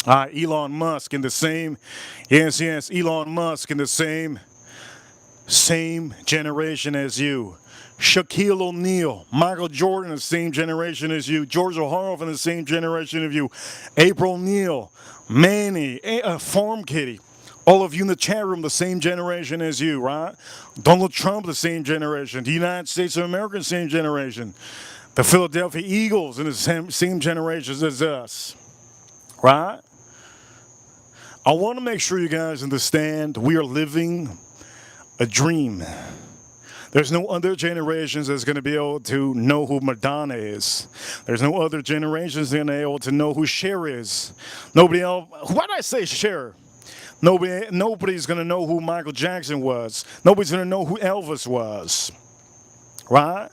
A: Elon Musk in the same, yes, Elon Musk in the same generation as you. Shaquille O'Neal, Michael Jordan, the same generation as you. George O'Harroff in the same generation as you. April Neal, Manny, Farm Kitty, all of you in the chat room, the same generation as you, right? Donald Trump, the same generation. The United States of America, the same generation. The Philadelphia Eagles in the same generations as us, right? I want to make sure you guys understand we are living a dream. There's no other generations that's going to be able to know who Madonna is. There's no other generations that are going to be able to know who Cher is. Nobody else. Why did I say Cher? Nobody's going to know who Michael Jackson was. Nobody's going to know who Elvis was. Right?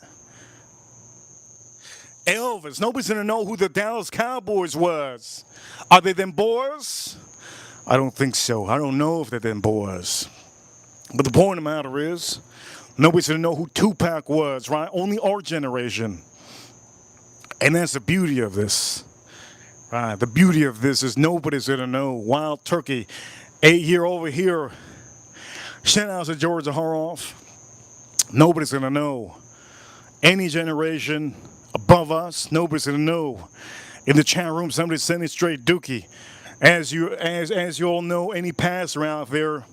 A: Elvis. Nobody's going to know who the Dallas Cowboys was. Are they them boys? I don't think so. I don't know if they're them boys. But the point of the matter is, nobody's going to know who Tupac was, right? Only our generation. And that's the beauty of this. Right? The beauty of this is nobody's going to know. Wild Turkey, 8-year over here. Shout out to Georgia Harroff. Nobody's going to know. Any generation above us, nobody's going to know. In the chat room, somebody's sending straight dookie. As you all know, any pastor out there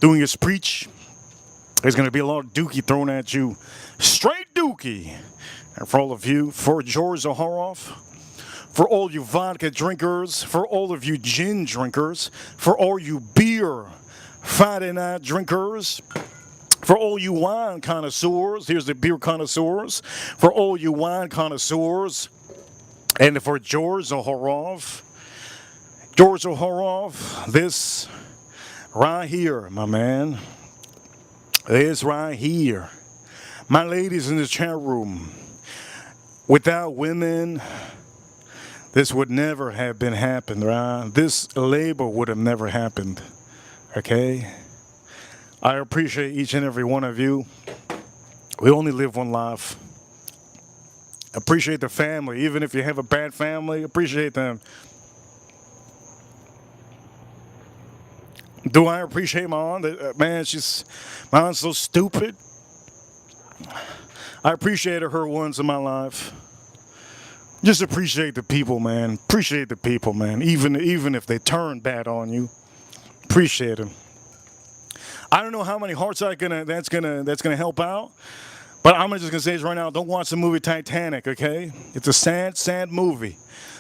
A: doing his preach, there's going to be a lot of dookie thrown at you. Straight dookie. And for all of you, for George Zaharoff, for all you vodka drinkers, for all of you gin drinkers, for all you beer Friday night drinkers, for all you wine connoisseurs, here's the beer connoisseurs, for all you wine connoisseurs, and for George Zaharoff, this right here, my man. This right here. My ladies in the chat room. Without women, this would never have been happened, right? This label would have never happened. Okay? I appreciate each and every one of you. We only live one life. Appreciate the family. Even if you have a bad family, appreciate them. Do I appreciate my aunt? Man, my aunt's so stupid. I appreciated her once in my life. Just appreciate the people, man. Appreciate the people, man. Even if they turn bad on you, appreciate them. I don't know how many hearts that's gonna help out, but I'm just gonna say this right now. Don't watch the movie Titanic, okay? It's a sad movie.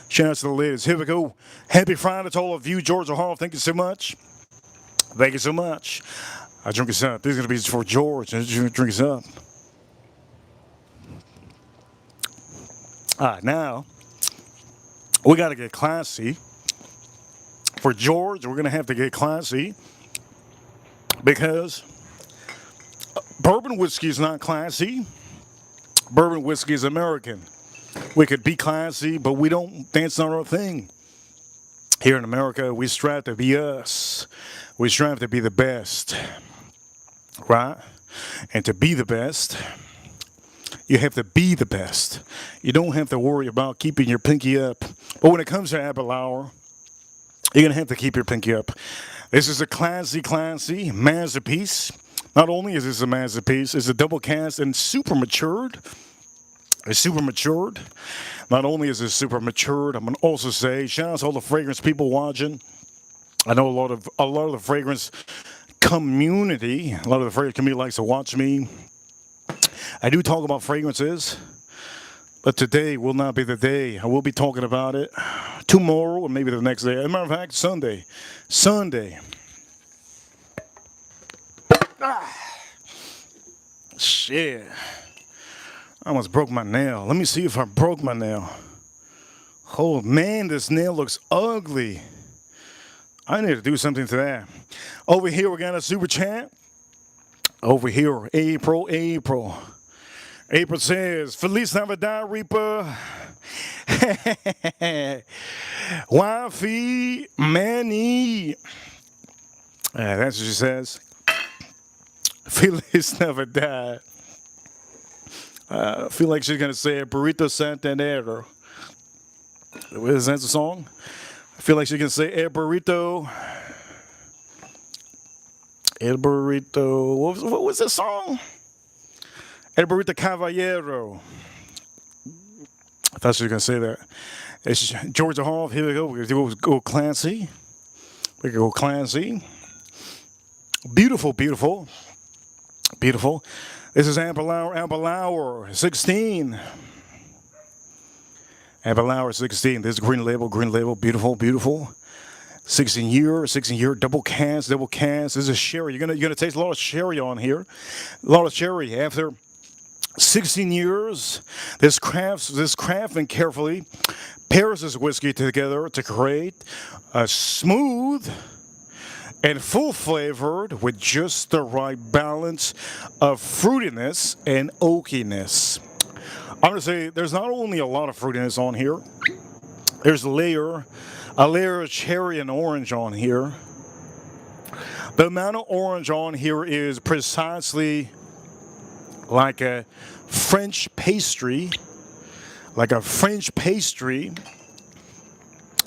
A: Shout out to the ladies. Here we go. Happy Friday to all of you, Georgia Hall. Thank you so much. Thank you so much. I drink this up. This is going to be for George. Drink this up. All right, now, we got to get classy. For George, we're going to have to get classy because bourbon whiskey is not classy. Bourbon whiskey is American. We could be classy, but we don't. That's not our thing. Here in America, we strive to be us. We strive to be the best, right? And to be the best, you have to be the best. You don't have to worry about keeping your pinky up. But when it comes to Aberlour, you're going to have to keep your pinky up. This is a classy masterpiece. Not only is this a masterpiece, it's a double cast and super matured. It's super matured. Not only is it super matured, I'm going to also say, shout out to all the fragrance people watching. I know a lot of the fragrance community. A lot of the fragrance community likes to watch me. I do talk about fragrances, but today will not be the day. I will be talking about it tomorrow or maybe the next day. As a matter of fact, Sunday. Sunday. Shit. I almost broke my nail. Let me see if I broke my nail. Oh man, this nail looks ugly. I need to do something to that. Over here, we got a super chat. Over here, April. April says, Feliz Navidad, Reaper. Wifey, Manny. That's what she says. Feliz Navidad. I feel like she's going to say Burrito Santanero. Is that the song? I feel like she's going to say El Burrito. El Burrito. What was the song? El Burrito Caballero. I thought she was going to say that. It's Georgia Hall. Here we go. We're going to go Clancy. We can go Clancy. Beautiful, beautiful. Beautiful. This is Aberlour 16. Aberlour 16. This is green label, beautiful, beautiful. 16 year, double cast. This is sherry. You're gonna taste a lot of sherry on here. A lot of sherry. After 16 years, this craftsman carefully pairs this whiskey together to create a smooth and full flavored with just the right balance of fruitiness and oakiness. I'm gonna say there's not only a lot of fruitiness on here, there's a layer of cherry and orange on here. The amount of orange on here is precisely like a French pastry.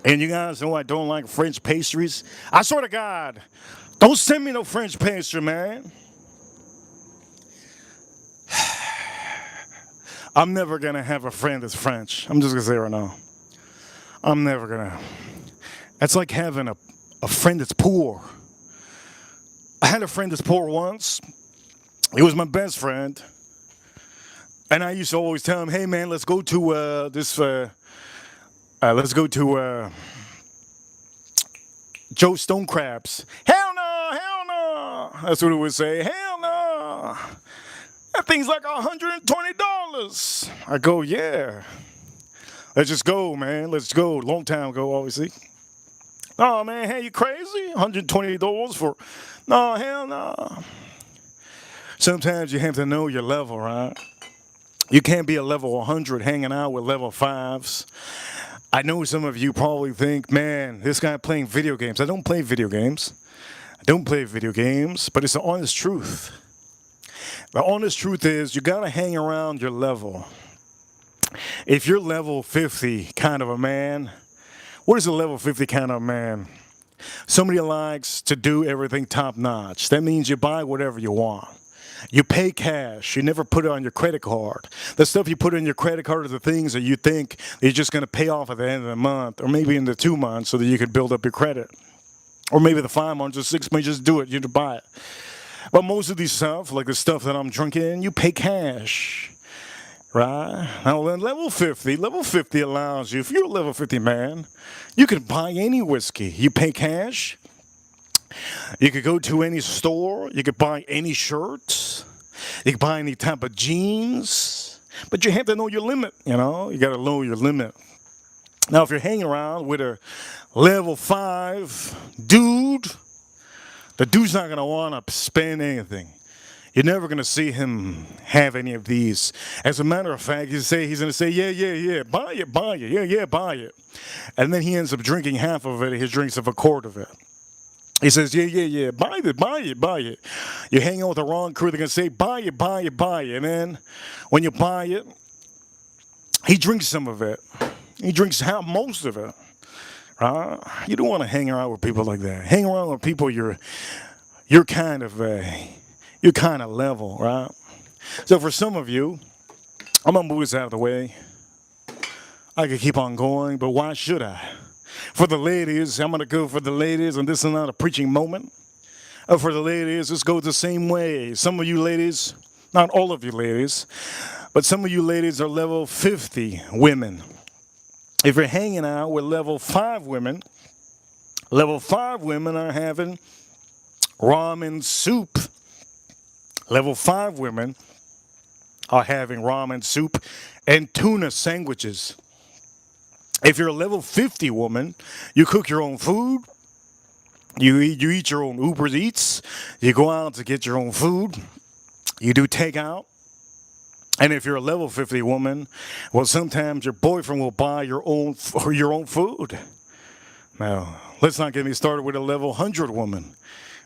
A: And you guys know I don't like French pastries. I swear to God, don't send me no French pastry, man. I'm never going to have a friend that's French. I'm just going to say right now. I'm never going to. That's like having a friend that's poor. I had a friend that's poor once. He was my best friend. And I used to always tell him, hey, man, let's go to Joe Stone Crabs. Hell no. That's what he would say. Hell no. That thing's like $120. I go, yeah. Let's just go, man. Let's go. Long time ago, obviously. Oh, man, hey, you crazy? $120 for... No, hell no. Sometimes you have to know your level, right? You can't be a level 100 hanging out with level 5s. I know some of you probably think, man, this guy playing video games. I don't play video games. But it's the honest truth. The honest truth is you got to hang around your level. If you're level 50 kind of a man, what is a level 50 kind of man? Somebody likes to do everything top notch. That means you buy whatever you want. You pay cash. You never put it on your credit card. The stuff you put in your credit card are the things that you think you're just going to pay off at the end of the month, or maybe in the 2 months so that you could build up your credit. Or maybe the 5 months or 6 months, just do it. You just buy it. But most of these stuff, like the stuff that I'm drinking, you pay cash. Right? Now then, level 50 allows you, if you're a level 50 man, you can buy any whiskey. You pay cash. You could go to any store. You could buy any shirts. You could buy any type of jeans. But you have to know your limit, you know. You got to know your limit. Now, if you're hanging around with a level 5 dude, the dude's not going to want to spend anything. You're never going to see him have any of these. As a matter of fact, he's going to say, yeah, buy it, yeah, buy it. And then he ends up drinking half of it. He drinks a quart of it. He says, yeah, buy it. You hang out with the wrong crew, they're going to say, buy it. And then when you buy it, he drinks some of it. He drinks most of it. You don't want to hang around with people like that. Hang around with people you're kind of level, right? So for some of you, I'm going to move this out of the way. I could keep on going, but why should I? For the ladies, I'm going to go for the ladies, and this is not a preaching moment. For the ladies, let's go the same way. Some of you ladies, not all of you ladies, but some of you ladies are level 50 women. If you're hanging out with level 5 women, level 5 women are having ramen soup. Level 5 women are having ramen soup and tuna sandwiches. If you're a level 50 woman, you cook your own food. You eat your own Uber Eats. You go out to get your own food. You do takeout. And if you're a level 50 woman, well, sometimes your boyfriend will buy your own food. Now, let's not get me started with a level 100 woman.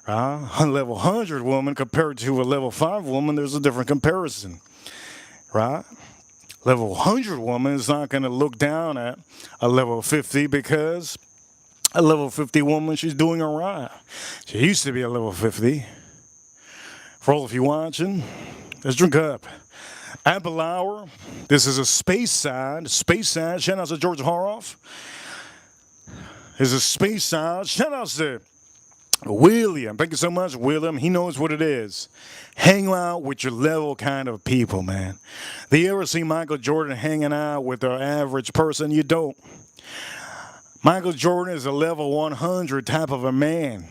A: A level 100 woman compared to a level 5 woman, there's a different comparison. Right? Level 100 woman is not going to look down at a level 50 because a level 50 woman, she's doing all right. She used to be a level 50. For all of you watching, let's drink up. Aberlour, this is a space side. Shout out to George Horoff. This is a space side. Shout out to William. Thank you so much, William. He knows what it is. Hang out with your level kind of people, man. Do you ever see Michael Jordan hanging out with an average person? You don't. Michael Jordan is a level 100 type of a man.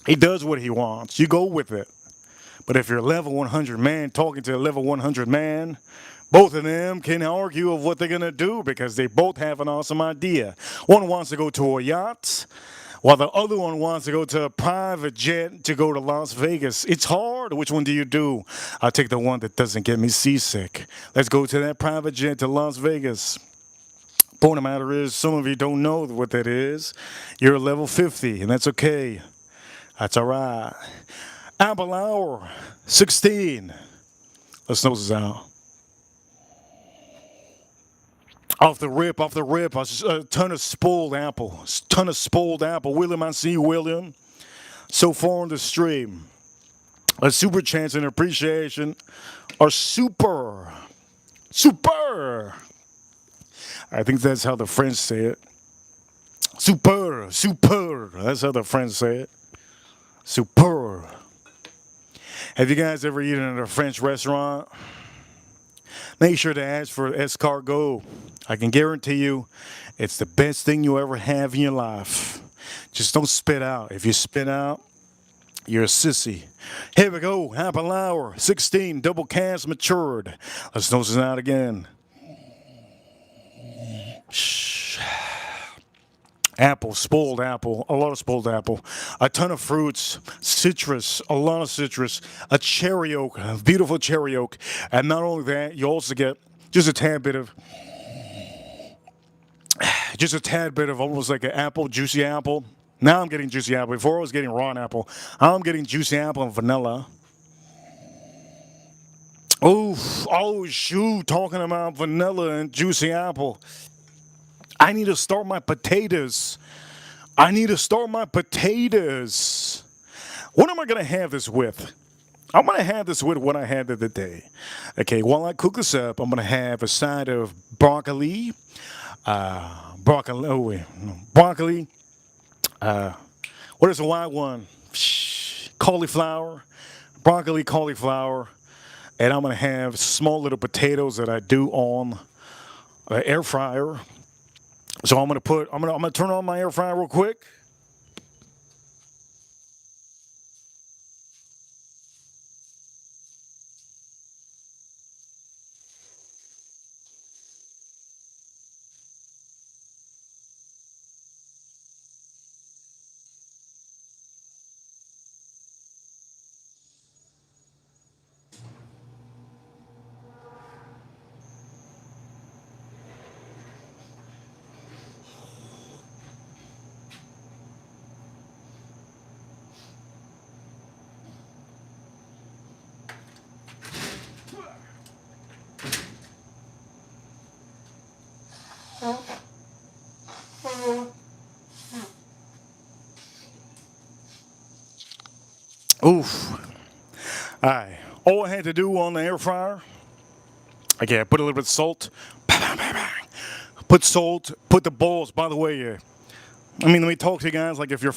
A: He does what he wants. You go with it. But if you're a level 100 man talking to a level 100 man, both of them can argue of what they're going to do because they both have an awesome idea. One wants to go to a yacht, while the other one wants to go to a private jet to go to Las Vegas. It's hard. Which one do you do? I'll take the one that doesn't get me seasick. Let's go to that private jet to Las Vegas. Point of the matter is, some of you don't know what that is. You're a level 50, and that's okay. That's all right. Aberlour 16. Let's nose this out. Off the rip, a ton of spoiled apple. William, I see William. So far on the stream. A super chance and appreciation are super. I think that's how the French say it. Super. That's how the French say it. Super. Have you guys ever eaten at a French restaurant? Make sure to ask for escargot. I can guarantee you it's the best thing you'll ever have in your life. Just don't spit out. If you spit out, you're a sissy. Here we go. Aberlour 16, double cast matured. Let's nose it out again. Shh. Apple, spoiled apple, a lot of spoiled apple, a ton of fruits, citrus, a lot of citrus, a cherry oak, a beautiful cherry oak, and not only that, you also get just a tad bit of almost like an apple, juicy apple. Now I'm getting juicy apple. Before I was getting raw apple. Now I'm getting juicy apple and vanilla. Oh, shoot, talking about vanilla and juicy apple. I need to start my potatoes. What am I going to have this with? I'm going to have this with what I had the other day. Okay, while I cook this up, I'm going to have a side of broccoli. What is the white one? Cauliflower. Broccoli, cauliflower. And I'm going to have small little potatoes that I do on the air fryer. So I'm gonna turn on my air fryer real quick. Oof. All right. All I had to do on the air fryer, okay, I put a little bit of salt. Put salt, put the balls. By the way, let me talk to you guys like if you're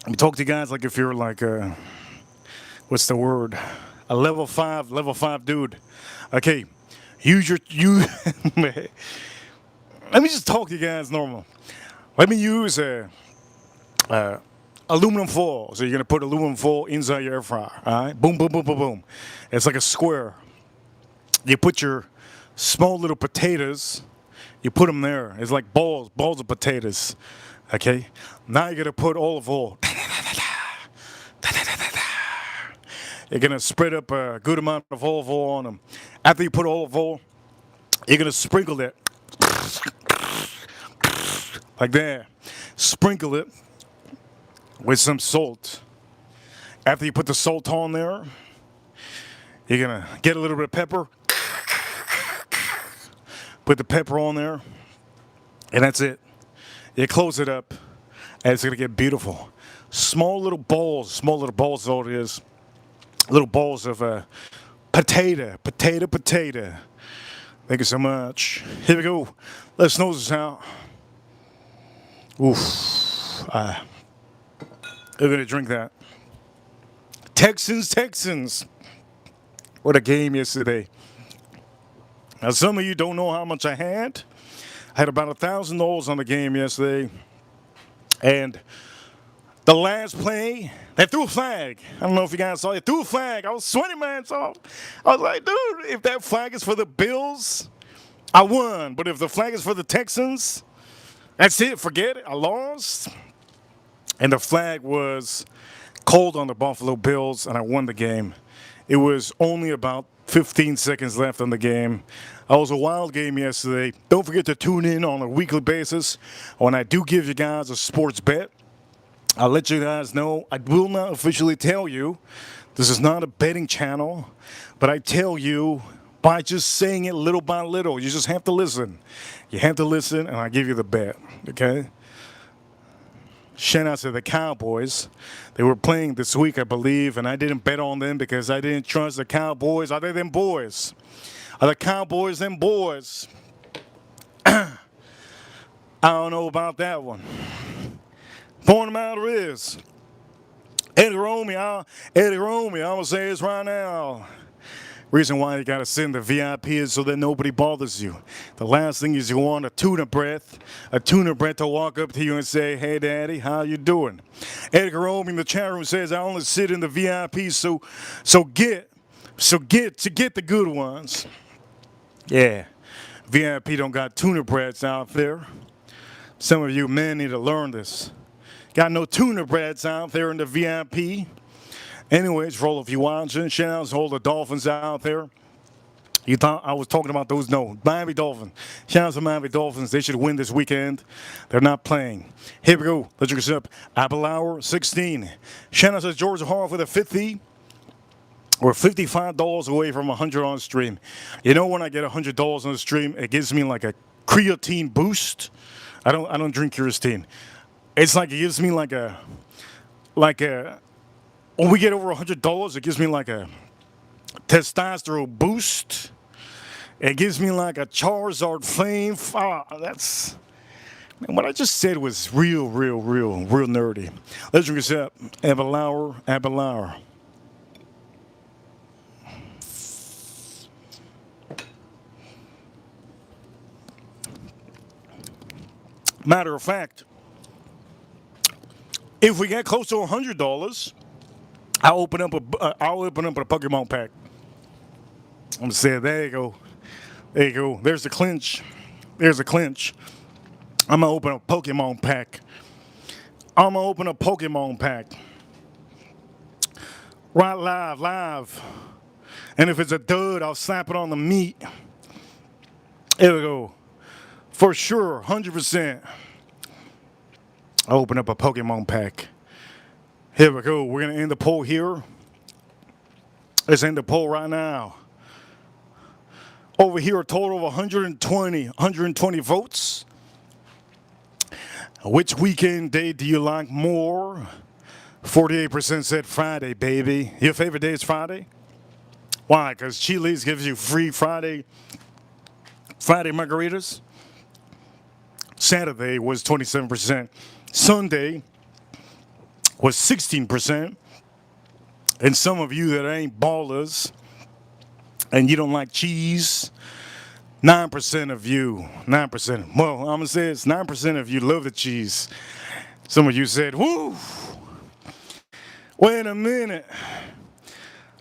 A: We talk to guys like if you're like what's the word? A level five dude. Okay, use your you. Let me just talk to you guys normal. Let me use aluminum foil. So you're gonna put aluminum foil inside your air fryer. All right, boom, boom, boom, boom, boom. It's like a square. You put your small little potatoes. You put them there. It's like balls of potatoes. Okay. Now you're gonna put olive oil. You're gonna spread up a good amount of olive oil on them. After you put olive oil, you're gonna sprinkle it like that. Sprinkle it with some salt. After you put the salt on there, you're gonna get a little bit of pepper. Put the pepper on there, and that's it. You close it up, and it's gonna get beautiful. Small little balls is all it is. Little balls of potato. Thank you so much. Here we go. Let's nose this out. Oof. We're gonna drink that. Texans. What a game yesterday. Now, some of you don't know how much I had. I had about $1,000 on the game yesterday. And the last play, they threw a flag. I don't know if you guys saw it. They threw a flag. I was sweating, man. So I was like, dude, if that flag is for the Bills, I won. But if the flag is for the Texans, that's it. Forget it. I lost. And the flag was called on the Buffalo Bills, and I won the game. It was only about 15 seconds left on the game. It was a wild game yesterday. Don't forget to tune in on a weekly basis when I do give you guys a sports bet. I'll let you guys know. I will not officially tell you. This is not a betting channel, but I tell you by just saying it little by little. You just have to listen. You have to listen, and I give you the bet, okay? Shout out to the Cowboys. They were playing this week, I believe, and I didn't bet on them because I didn't trust the Cowboys. Are they them boys? Are the Cowboys them boys? I don't know about that one. Point of the matter is, Eddie Romy, I'm going to say this right now. Reason why you got to send the VIP is so that nobody bothers you. The last thing is you want a tuna breath to walk up to you and say, hey, Daddy, how you doing? Edgar Rome in the chat room says, I only sit in the VIP, so get the good ones. Yeah, VIP don't got tuna breads out there. Some of you men need to learn this. Got no tuna breads out there in the VIP. Anyways, for all of you watching, shout out to all the Dolphins out there. You thought I was talking about those? No, Miami Dolphins. Shout out to Miami Dolphins. They should win this weekend. They're not playing. Here we go. Let's drink this up. Aberlour 16. Shout out to Georgia Hall for the 50. We're $55 away from 100 on the stream. You know, when I get $100 on the stream, it gives me like a creatine boost. I don't drink creatine. It's like it gives me like a. When we get over $100, it gives me like a testosterone boost. It gives me like a Charizard flame. That's man, what I just said was real nerdy. Let's drink this up. Aberlour. Matter of fact, if we get close to $100. I'll open up a Pokemon pack. I'm gonna say, there you go. There's the clinch. I'm gonna open a Pokemon pack. Right live. And if it's a dud, I'll slap it on the meat. There we go. For sure, 100%. I'll open up a Pokemon pack. Here we go. We're going to end the poll here. Let's end the poll right now. Over here, a total of 120 votes. Which weekend day do you like more? 48% said Friday, baby. Your favorite day is Friday? Why? Because Chili's gives you free Friday margaritas. Saturday was 27%. Sunday was 16%. And some of you that ain't ballers and you don't like cheese, 9% of you, 9%. Well, I'm going to say it's 9% of you love the cheese. Some of you said, woo, wait a minute.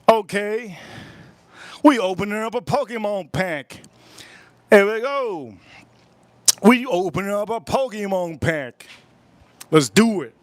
A: Okay, we opening up a Pokemon pack. Here we go. We opening up a Pokemon pack. Let's do it.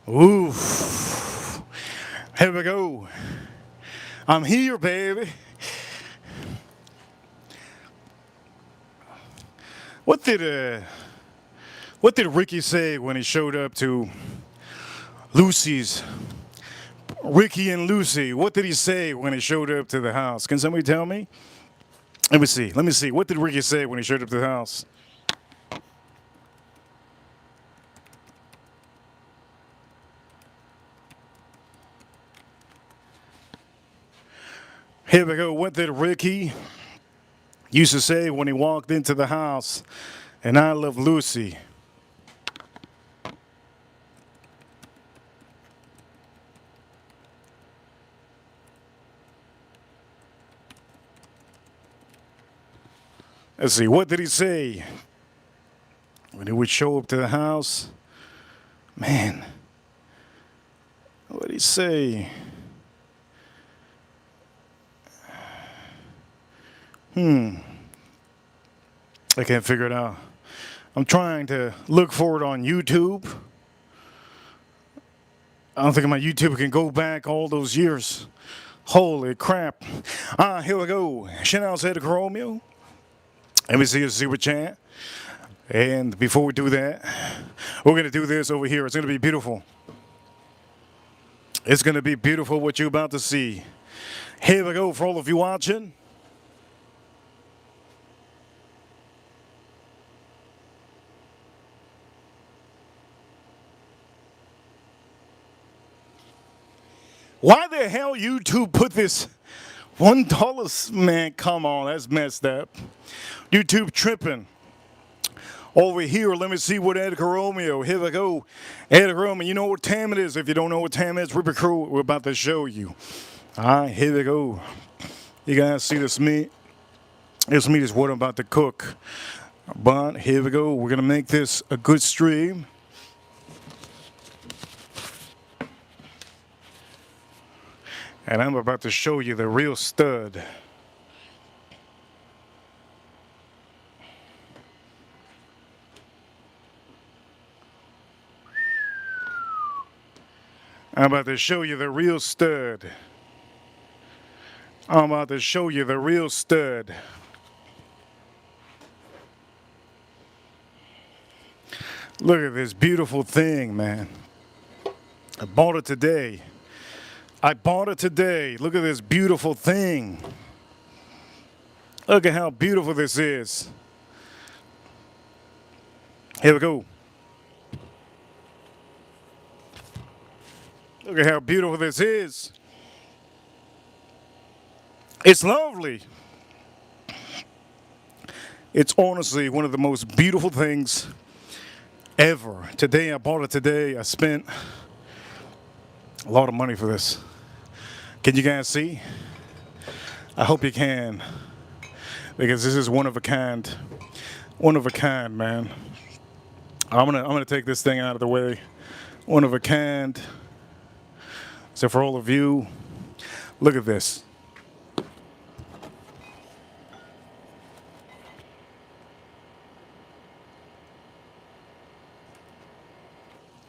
A: Oof. Here we go. I'm here, baby. What did Ricky say when he showed up to Lucy's? Ricky and Lucy, what did he say when he showed up to the house? Can somebody tell me? Let me see. Let me see. What did Ricky say when he showed up to the house? Here we go. What did Ricky used to say when he walked into the house? And I love Lucy. Let's see. What did he say when he would show up to the house? Man, what did he say? I can't figure it out. I'm trying to look for it on YouTube. I don't think my YouTube can go back all those years. Holy crap. Here we go. Chanel said to Romeo. Let me see a super chat. And before we do that, we're going to do this over here. It's going to be beautiful. It's going to be beautiful what you're about to see. Here we go for all of you watching. Why the hell YouTube put this $1? Man, come on, that's messed up. YouTube tripping. Over here, let me see what Edgar Romeo. Here we go. Edgar Romeo, you know what time it is. If you don't know what time it is, we're about to show you. All right, here we go. You guys see this meat? This meat is what I'm about to cook. But here we go. We're going to make this a good stream. And I'm about to show you the real stud. I'm about to show you the real stud. I'm about to show you the real stud. Look at this beautiful thing, man. I bought it today. I bought it today. Look at this beautiful thing. Look at how beautiful this is. Here we go. Look at how beautiful this is. It's lovely. It's honestly one of the most beautiful things ever. Today, I bought it today. I spent a lot of money for this. Can you guys see? I hope you can. Because this is one of a kind. One of a kind, man. I'm gonna take this thing out of the way. One of a kind. So for all of you, look at this.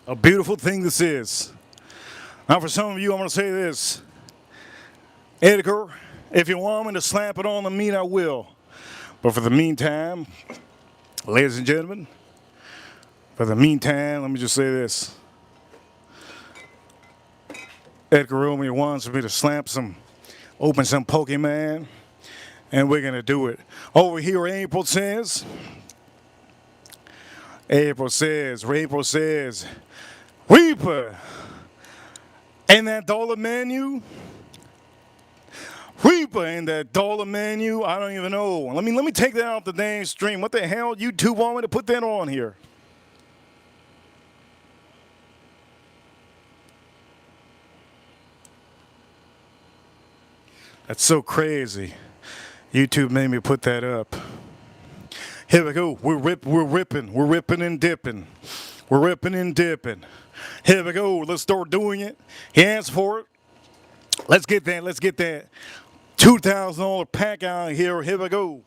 A: A beautiful thing this is. Now for some of you, I'm going to say this. Edgar, if you want me to slap it on the meat, I will. But for the meantime, ladies and gentlemen, for the meantime, let me just say this. Edgar Romeo wants me to slap open some Pokemon, and we're going to do it. Over here, April says, Reaper, and that dollar menu, Reaper and that dollar menu, I don't even know. Let me take that off the dang stream. What the hell, YouTube want me to put that on here? That's so crazy. YouTube made me put that up. Here we go. We're ripping and dipping. We're ripping and dipping. Here we go. Let's start doing it. He asked for it. Let's get that $2,000 pack out here. Here we go.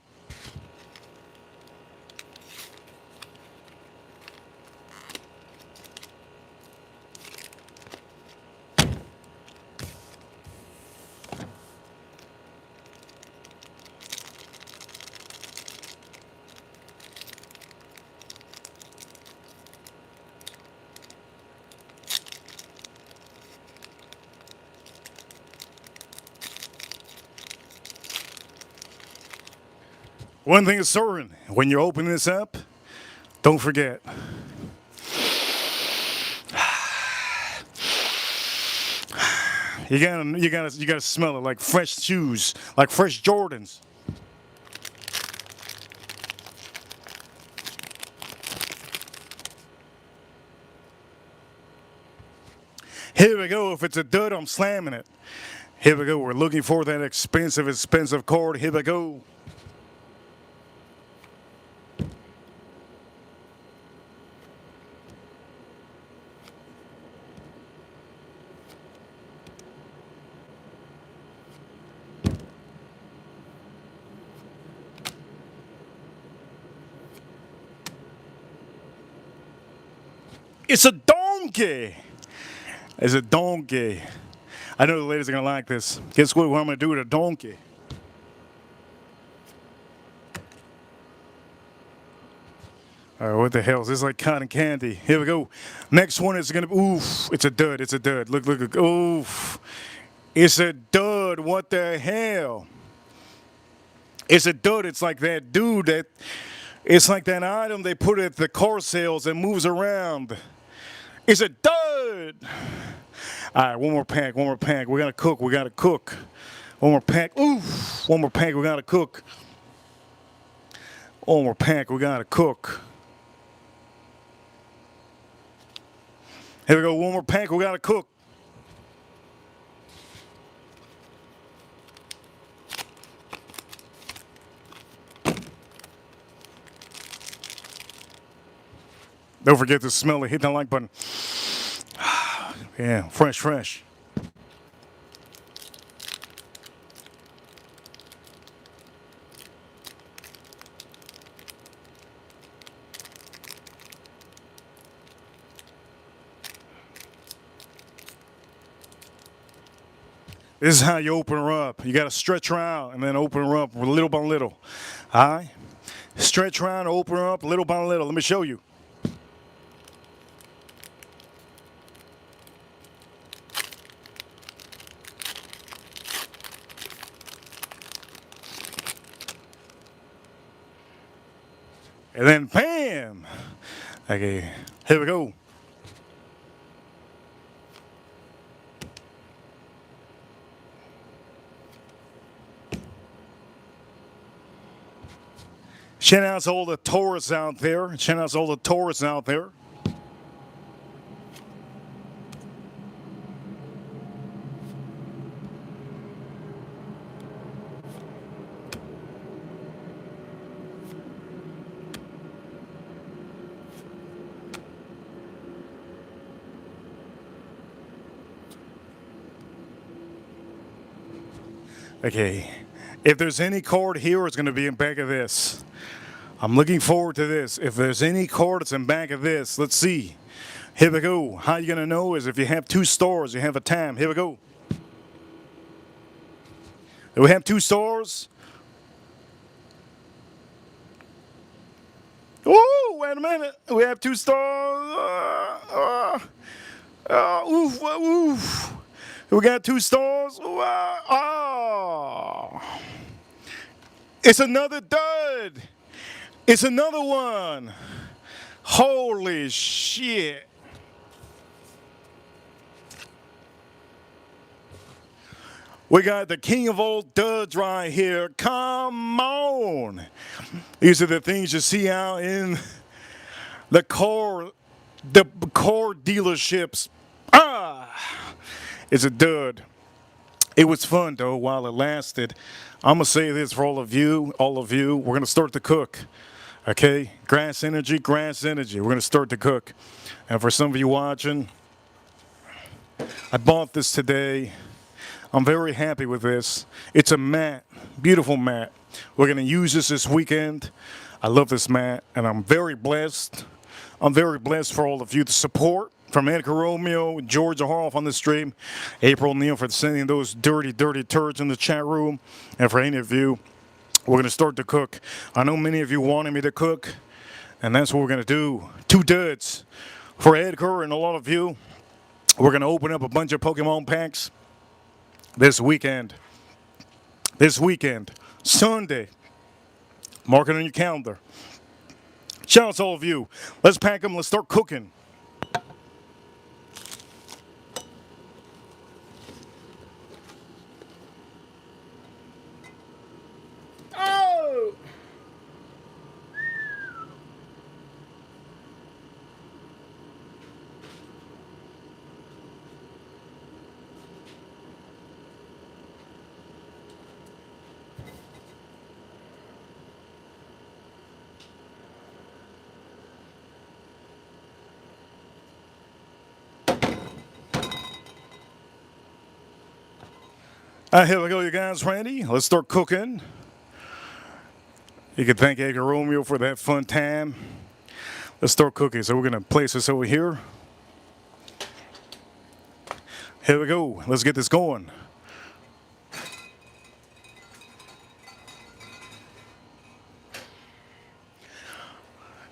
A: One thing is certain, when you're opening this up, don't forget. You gotta smell it like fresh shoes, like fresh Jordans. Here we go. If it's a dud, I'm slamming it. Here we go. We're looking for that expensive card. Here we go. It's a donkey. It's a donkey. I know the ladies are going to like this. Guess what I'm going to do with a donkey? All right, what the hell? This is like cotton candy. Here we go. Next one is going to be, oof, it's a dud. It's a dud. Look, oof. It's a dud. What the hell? It's a dud. It's like that dude it's like that item they put at the car sales and moves around. It's a dud. All right, one more pack. We gotta cook. One more pack. Oof. One more pack. We gotta cook. One more pack. We gotta cook. Here we go. One more pack. We gotta cook. Don't forget to smell it. Hit that like button. Yeah, fresh. This is how you open her up. You got to stretch her out and then open her up little by little. All right? Stretch her out and open her up little by little. Let me show you. And then bam! Okay, here we go. Shout out to all the tourists out there. Shout out to all the tourists out there. Okay, if there's any card here, it's going to be in back of this. I'm looking forward to this. If there's any card, it's in back of this. Let's see. Here we go. How you going to know is if you have 2 stars, you have a time. Here we go. Do we have 2 stars? Oh, wait a minute. We have 2 stars. Oof, oof. We got 2 stars. Oh. It's another dud. It's another one. Holy shit. We got the king of all duds right here. Come on. These are the things you see out in the car dealerships. It's a dud. It was fun though while it lasted. I'm gonna say this for all of you. We're gonna start to cook. Okay, grass energy. We're gonna start to cook. And for some of you watching, I bought this today. I'm very happy with this. It's a mat, beautiful mat. We're gonna use this weekend. I love this mat, and I'm very blessed. I'm very blessed for all of you, the support from Edgar Romeo, Georgia Hoff on the stream, April Neal for sending those dirty turds in the chat room, and for any of you, we're gonna start to cook. I know many of you wanted me to cook, and that's what we're gonna do. 2 duds for Edgar and a lot of you. We're gonna open up a bunch of Pokemon packs this weekend. Sunday. Mark it on your calendar. Shout out to all of you. Let's pack them. Let's start cooking. Oh! All right, here we go, you guys ready? Let's start cooking. You can thank Edgar Romeo for that fun time. Let's start cooking. So we're gonna place this over here. Here we go. Let's get this going.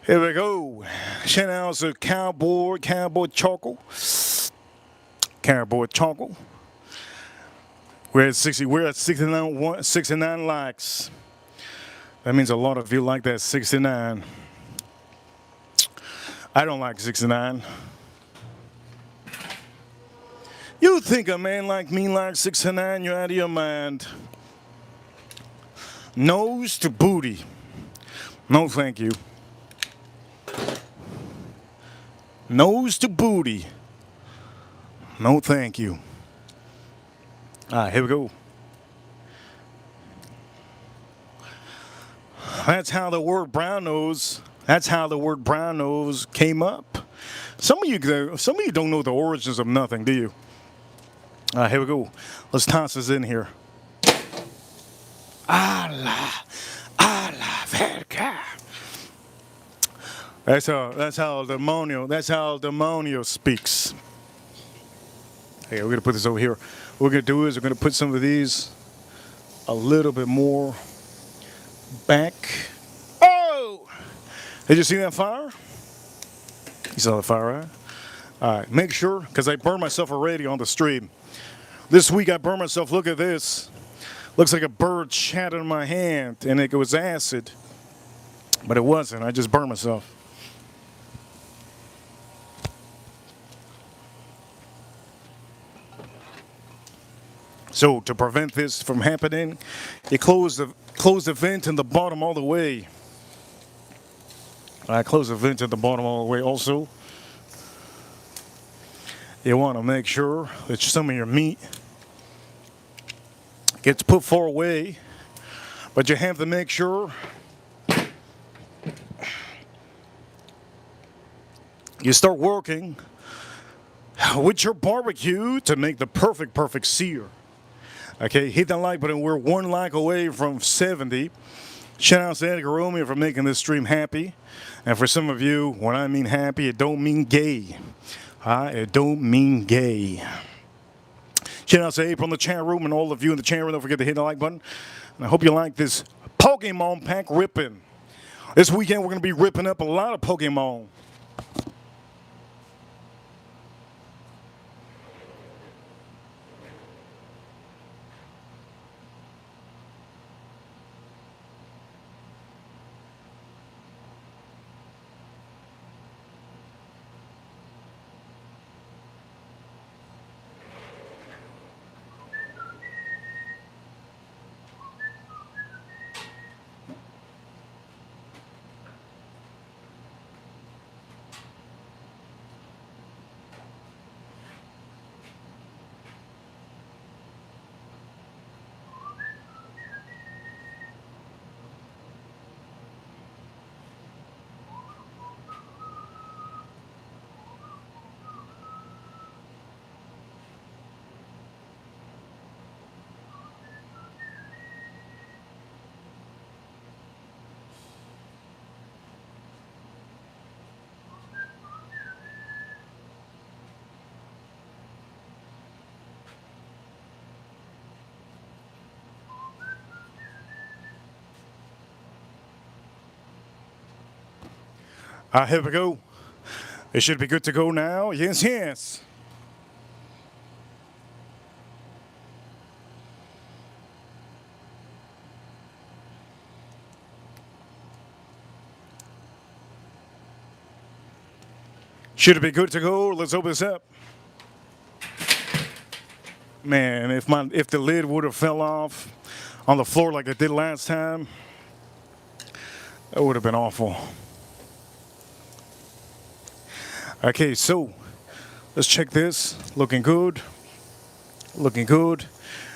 A: Here we go. Shout out to Cowboy Choco. Cowboy Choco. We're at 69 likes. That means a lot of you like that 69. I don't like 69. You think a man like me likes 69, you're out of your mind. Nose to booty. No, thank you. Nose to booty. No, thank you. All right, here we go. That's how the word brown nose came up. Some of you don't know the origins of nothing, do you? All right, here we go. Let's toss this in here. Allah verga. That's how demonio speaks. Hey, we're gonna put this over here. What we're gonna do is we're gonna put some of these a little bit more back. Oh! Did you see that fire? You saw the fire, right? All right, make sure, because I burned myself already on the stream. This week I burned myself, look at this. Looks like a bird shat in my hand, and it was acid. But it wasn't, I just burned myself. So to prevent this from happening, you close the vent in the bottom all the way. I close the vent at the bottom all the way also. You want to make sure that some of your meat gets put far away, but you have to make sure you start working with your barbecue to make the perfect sear. Okay, hit that like button. We're one like away from 70. Shout out to Edgar Romeo for making this stream happy. And for some of you, when I mean happy, it don't mean gay. It don't mean gay. Shout out to April in the chat room and all of you in the chat room. Don't forget to hit the like button. And I hope you like this Pokemon pack ripping. This weekend, we're going to be ripping up a lot of Pokemon. Here we go. It should be good to go now. Yes, yes. Should it be good to go? Let's open this up. Man, if the lid would have fell off on the floor like it did last time, that would have been awful. Okay, so let's check this. Looking good. Looking good.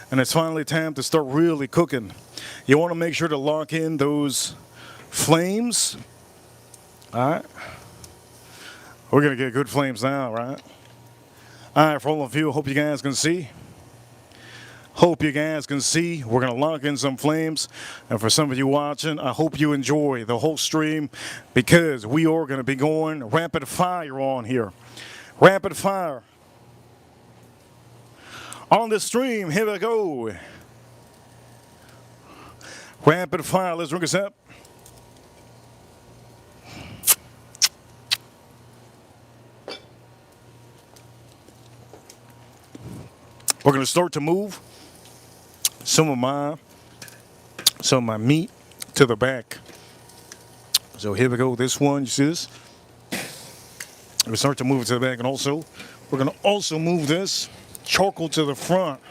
A: And it's finally time to start really cooking. You want to make sure to lock in those flames. All right. We're going to get good flames now, right? All right, for all of you, hope you guys can see. Hope you guys can see. We're going to lock in some flames. And for some of you watching, I hope you enjoy the whole stream because we are going to be going rapid fire on here. Rapid fire. On the stream, here we go. Rapid fire. Let's drink this up. We're going to start to move some of my meat to the back. So here we go. This one, you see this? We start to move it to the back, and also we're going to also move this charcoal to the front.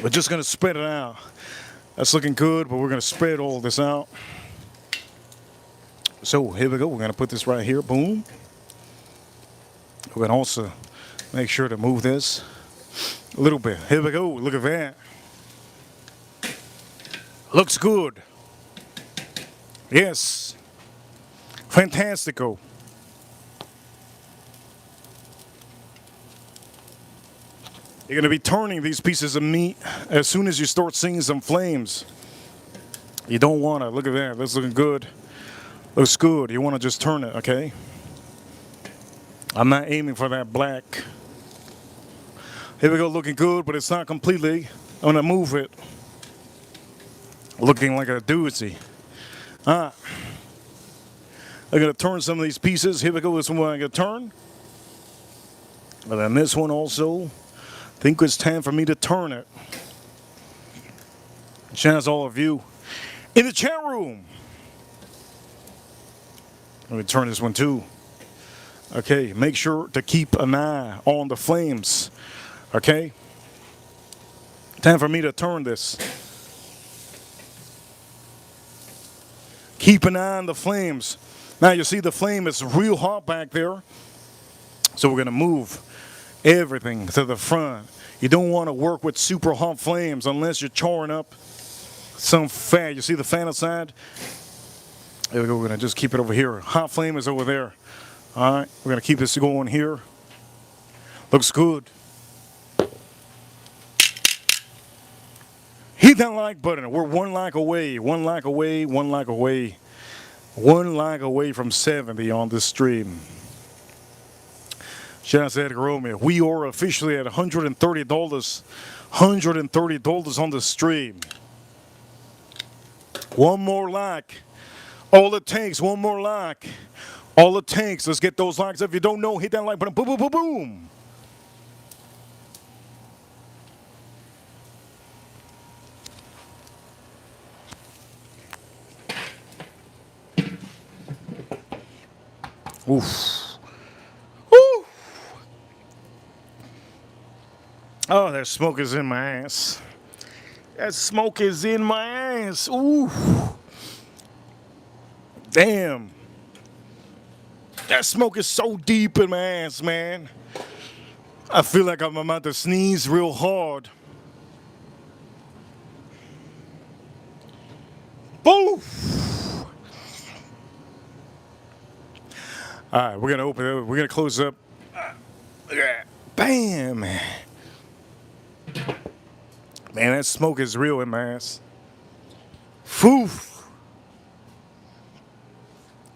A: We're just going to spread it out. That's looking good, but we're going to spread all this out. So here we go. We're going to put this right here. Boom. We're going to also make sure to move this a little bit. Here we go. Look at that. Looks good. Yes. Fantastico. You're going to be turning these pieces of meat as soon as you start seeing some flames. You don't want to. Look at that. That's looking good. Looks good. You want to just turn it, okay? I'm not aiming for that black. Here we go, looking good, but it's not completely. I'm gonna move it. Looking like a doozy. I'm gonna turn some of these pieces. Here we go, this one I'm gonna turn. And then this one also. I think it's time for me to turn it. Shout out to all of you in the chat room. Let me turn this one too. Okay, make sure to keep an eye on the flames. Okay? Time for me to turn this. Keep an eye on the flames. Now you see the flame is real hot back there. So we're going to move everything to the front. You don't want to work with super hot flames unless you're charring up some fat. You see the fat outside? There we go. We're going to just keep it over here. Hot flame is over there. All right. We're going to keep this going here. Looks good. Hit that like button. We're 1 like away. 1 like away. 1 like away. 1 like away from 70 on this stream. Shout out to Edgar Romeo. We are officially at $130. $130 on the stream. One more like. All it takes, one more like. All it takes. Let's get those likes. If you don't know, hit that like button. Boom, boom, boom, boom. Oof. Woo. Oh, that smoke is in my ass. That smoke is in my ass. Ooh. Damn. That smoke is so deep in my ass, man. I feel like I'm about to sneeze real hard. Boof. All right, we're gonna open it. We're gonna close up. Bam. Man, that smoke is real in my ass. Foof.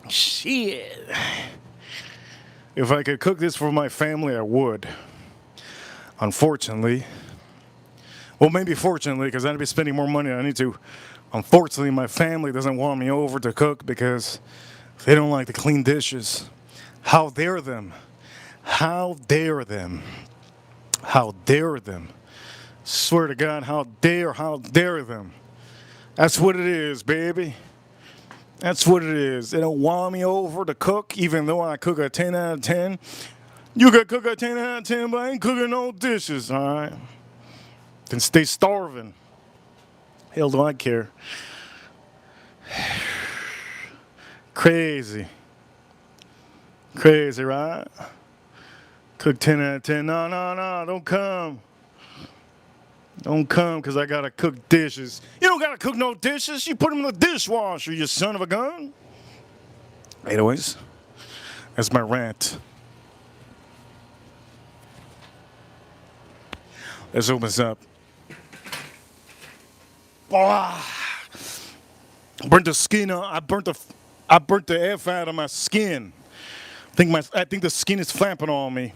A: Shit. If I could cook this for my family, I would. Unfortunately. Well, maybe fortunately, because I'd be spending more money than I need to. Unfortunately, my family doesn't want me over to cook because they don't like to clean dishes. How dare them? How dare them? How dare them? Swear to God, how dare them? That's what it is, baby. That's what it is. They don't want me over to cook, even though I cook a 10 out of 10. You can cook a 10 out of 10, but I ain't cooking no dishes, all right? Then stay starving. Hell do I care? Crazy. Crazy, right? Cook 10 out of 10. No, don't come. Don't come because I got to cook dishes. You don't got to cook no dishes. You put them in the dishwasher, you son of a gun. Anyways, that's my rant. Let's open this up. Burnt the skin out. I burnt the F out of my skin. I think the skin is flapping on me.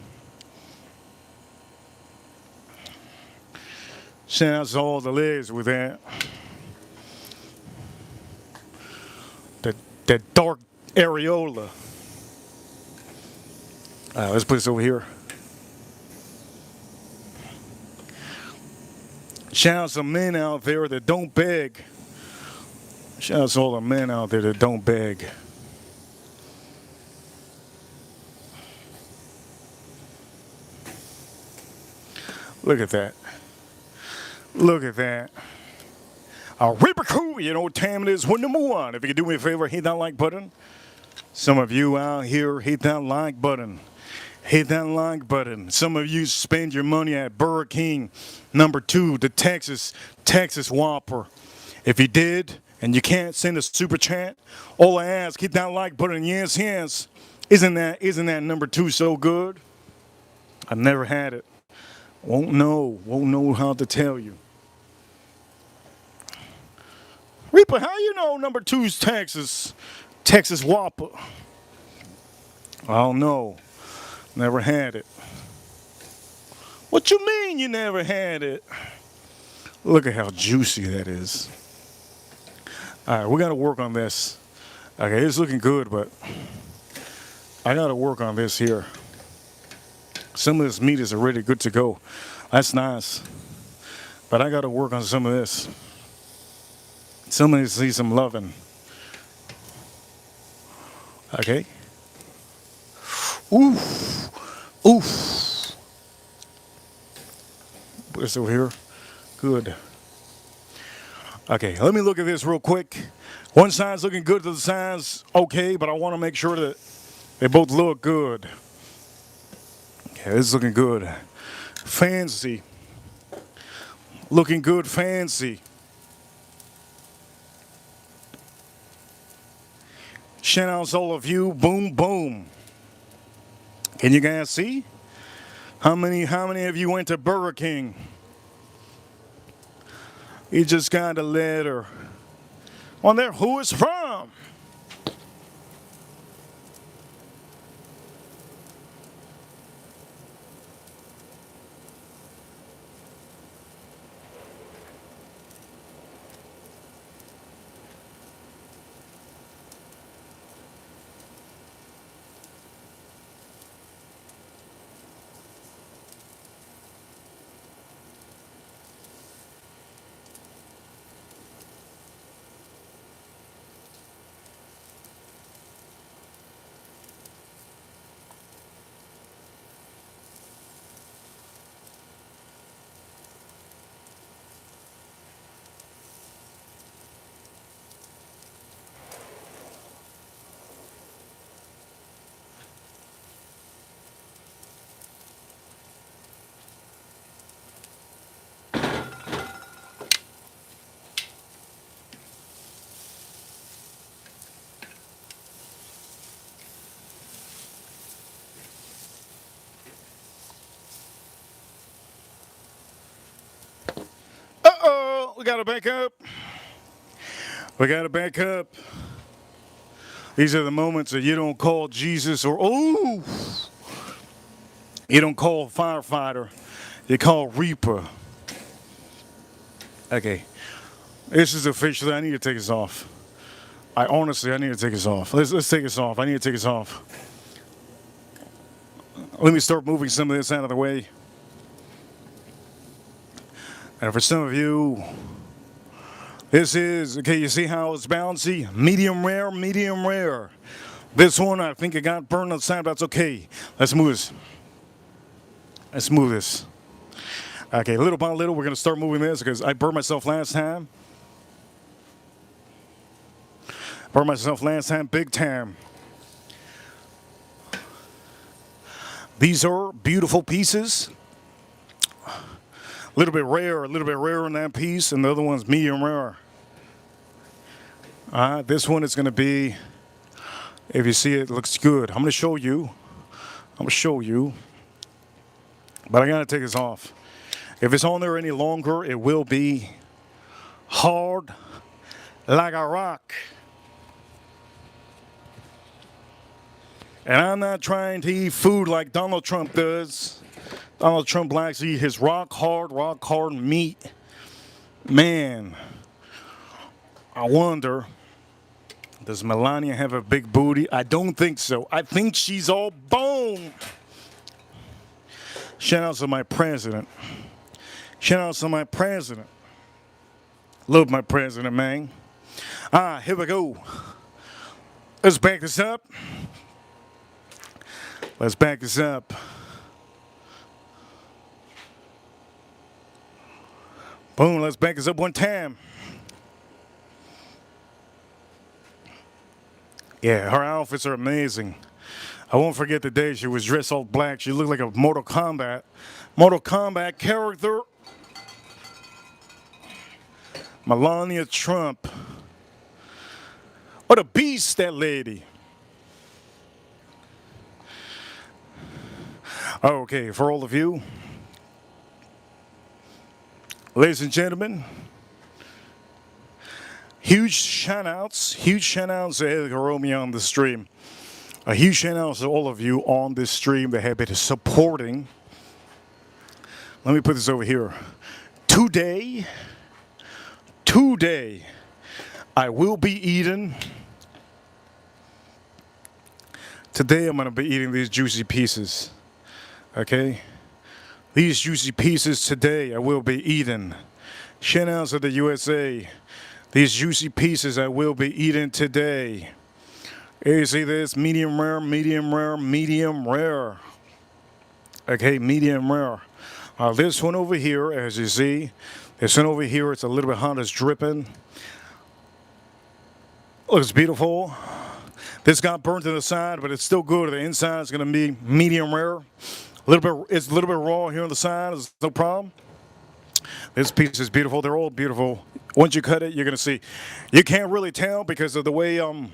A: Shout out to all the ladies with that. That dark areola. Let's put this over here. Shout out to men out there that don't beg. Shout out to all the men out there that don't beg. Look at that. Look at that. Reaper Crew, you know what time it is. One number one. If you could do me a favor, hit that like button. Some of you out here, hit that like button. Hit that like button. Some of you spend your money at Burger King. Number 2, the Texas Whopper. If you did, and you can't send a super chat, all I ask, hit that like button. Yes, yes. Isn't that number 2 so good? I've never had it. Won't know how to tell you. Reaper, how you know number 2's Texas Whopper? I don't know. Never had it. What you mean you never had it? Look at how juicy that is. All right, we got to work on this. Okay, it's looking good, but I got to work on this here. Some of this meat is already good to go. That's nice. But I got to work on some of this. Some of this needs some loving. Okay. Oof. Oof. Put this over here. Good. Okay, let me look at this real quick. One side's looking good to the side's okay, but I want to make sure that they both look good. Okay, this is looking good. Fancy. Looking good, fancy. Shout out to all of you. Boom, boom. Can you guys see? How many of you went to Burger King? You just got a letter on there. Who it's from? Uh-oh, we got to back up. We got to back up. These are the moments that you don't call Jesus or, oh, you don't call firefighter. You call Reaper. Okay. This is officially, I need to take this off. I need to take this off. Let's take this off. I need to take this off. Let me start moving some of this out of the way. And for some of you, this is, okay, you see how it's bouncy? Medium rare, medium rare. This one, I think it got burned on the side, but that's okay. Let's move this. Let's move this. Okay, little by little, we're going to start moving this because I burned myself last time. Burned myself last time, big time. These are beautiful pieces. A little bit rarer in that piece, and the other one's medium rare. This one is going to be, if you see it, it looks good. I'm going to show you. But I got to take this off. If it's on there any longer, it will be hard like a rock. And I'm not trying to eat food like Donald Trump does. Donald Trump likes to eat his rock hard meat. Man, I wonder, does Melania have a big booty? I don't think so. I think she's all bone. Shout out to my president. Shout out to my president. Love my president, man. Here we go. Let's back this up. Let's back this up. Boom, let's back this up one time. Yeah, her outfits are amazing. I won't forget the day she was dressed all black. She looked like a Mortal Kombat character. Melania Trump. What a beast, that lady. Okay, for all of you, ladies and gentlemen, huge shout outs to Edgar Romeo on the stream. A huge shout out to all of you on this stream that have been supporting Let me put this over here. Today, I will be eating. Today, I'm going to be eating these juicy pieces. Okay? These juicy pieces today, I will be eating. Shout out to the USA. These juicy pieces I will be eating today. Here you see this, medium rare, medium rare, medium rare. Okay, medium rare. This one over here, as you see, this one over here, it's a little bit hot, it's dripping. Looks beautiful. This got burnt to the side, but it's still good. The inside is going to be medium rare. It's a little bit raw here on the side. It's no problem. This piece is beautiful. They're all beautiful. Once you cut it, you're going to see. You can't really tell because of the way I'm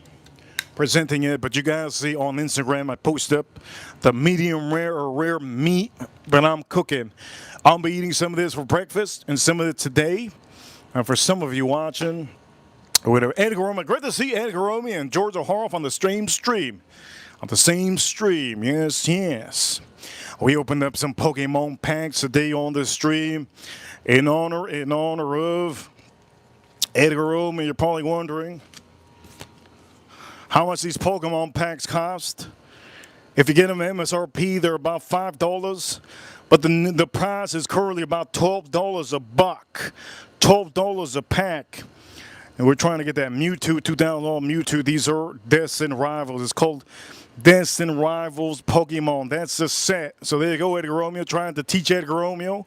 A: presenting it, but you guys see on Instagram, I post up the medium rare or rare meat that I'm cooking. I'll be eating some of this for breakfast and some of it today. And for some of you watching, whatever, Edgar Romy, great to see Edgar Romy and George O'Horoff on the same stream. On the same stream, yes, yes. We opened up some Pokemon packs today on the stream in honor of Edgar Romy. You're probably wondering how much these Pokemon packs cost. If you get them MSRP, they're about $5, but the price is currently about $12 a buck, $12 a pack. And we're trying to get that Mewtwo, $2,000 Mewtwo. These are Destined Rivals. It's called Destined Rivals Pokemon. That's the set. So there you go, Edgar Romeo, trying to teach Edgar Romeo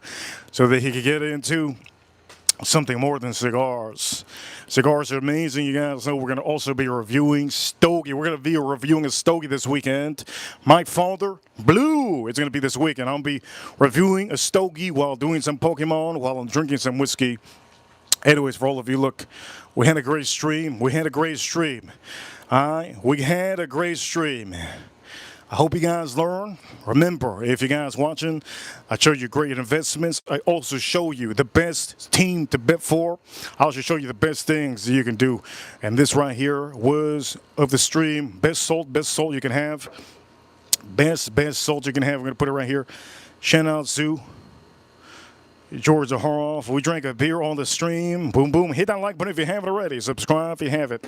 A: so that he could get into something more than cigars. Cigars are amazing. You guys know we're going to also be reviewing Stogie. We're going to be reviewing a Stogie this weekend. Mike Father, Blue. It's going to be this weekend. I'll be reviewing a Stogie while doing some Pokemon, while I'm drinking some whiskey. Anyways, for all of you, look, we had a great stream. We had a great stream. All right? We had a great stream. I hope you guys learn. Remember, if you guys watching, I show you great investments. I also show you the best team to bet for. I also show you the best things you can do. And this right here was of the stream. Best salt you can have. Best salt you can have. I'm going to put it right here. Shout out to George O'Horoff. We drank a beer on the stream. Boom, boom. Hit that like button if you haven't already. Subscribe if you have it.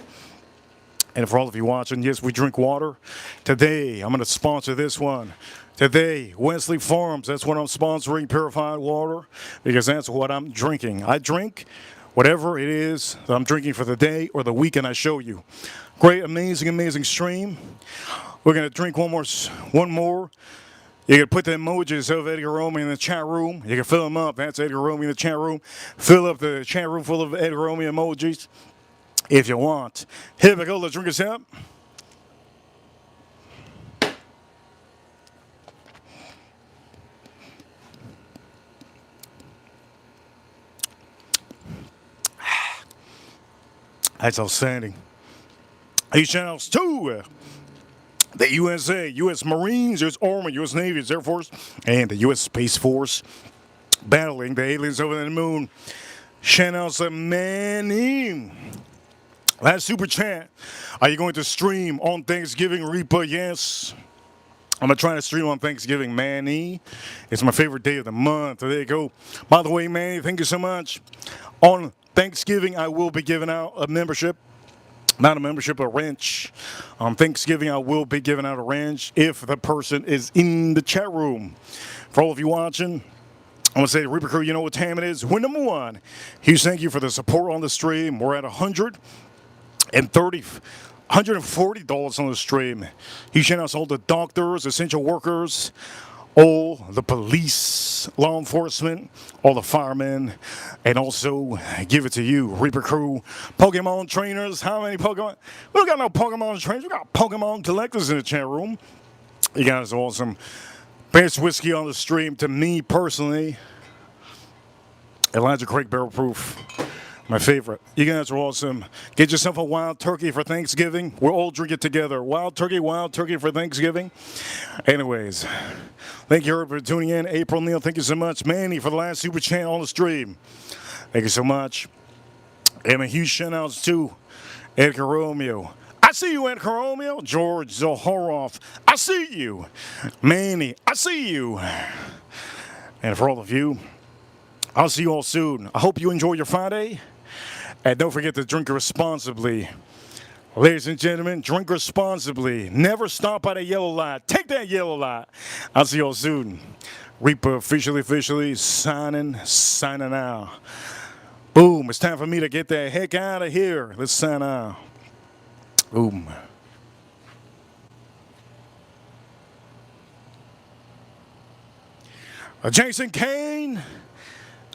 A: And for all of you watching, yes, we drink water. Today, I'm going to sponsor this one. Today, Wesley Farms. That's what I'm sponsoring, purified water, because that's what I'm drinking. I drink whatever it is that I'm drinking for the day or the weekend I show you. Great, amazing stream. We're going to drink one more. You can put the emojis of Edgar Romy in the chat room. You can fill them up. That's Edgar Romy in the chat room. Fill up the chat room full of Edgar Romy emojis if you want. Here we go. Let's drink this up. That's outstanding. Hey, channels too. The USA, U.S. Marines, U.S. Army, U.S. Navy, U.S. Air Force, and the U.S. Space Force battling the aliens over the moon. Shout out to Manny. Last super chat. Are you going to stream on Thanksgiving, Reaper? Yes. I'm going to try to stream on Thanksgiving, Manny. It's my favorite day of the month. There you go. By the way, Manny, thank you so much. On Thanksgiving, I will be giving out a membership. Not a membership, a wrench. On Thanksgiving, I will be giving out a wrench if the person is in the chat room. For all of you watching, I want to say to Reaper Crew, you know what time it is. We're number one. Huge thank you for the support on the stream. We're at $140 on the stream. Huge shout out to all the doctors, essential workers, all the police, law enforcement, all the firemen, and also give it to you, Reaper Crew, Pokemon trainers. How many Pokemon? We don't got no Pokemon trainers. We got Pokemon collectors in the chat room. You guys are awesome. Best whiskey on the stream to me personally. Elijah Craig Barrel Proof. My favorite. You guys are awesome. Get yourself a wild turkey for Thanksgiving. We'll all drink it together. Wild turkey for Thanksgiving. Anyways, thank you for tuning in. April Neal, thank you so much. Manny for the last super chat on the stream. Thank you so much. And a huge shout out to Edgar Romeo. I see you, Edgar Romeo. George Zohoroff. I see you. Manny, I see you. And for all of you, I'll see you all soon. I hope you enjoy your Friday. And don't forget to drink responsibly. Ladies and gentlemen, drink responsibly. Never stop by the yellow light. Take that yellow light. I'll see you all soon. Reaper officially signing out. Boom, it's time for me to get the heck out of here. Let's sign out. Boom. Jason Kane.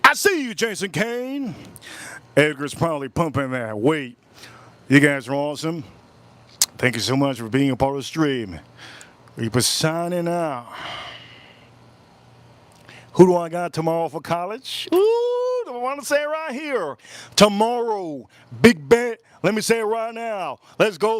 A: I see you, Jason Kane. Edgar's probably pumping that weight. You guys are awesome. Thank you so much for being a part of the stream. Reaper signing out. Who do I got tomorrow for college? Ooh, I want to say it right here. Tomorrow, big bet. Let me say it right now. Let's go.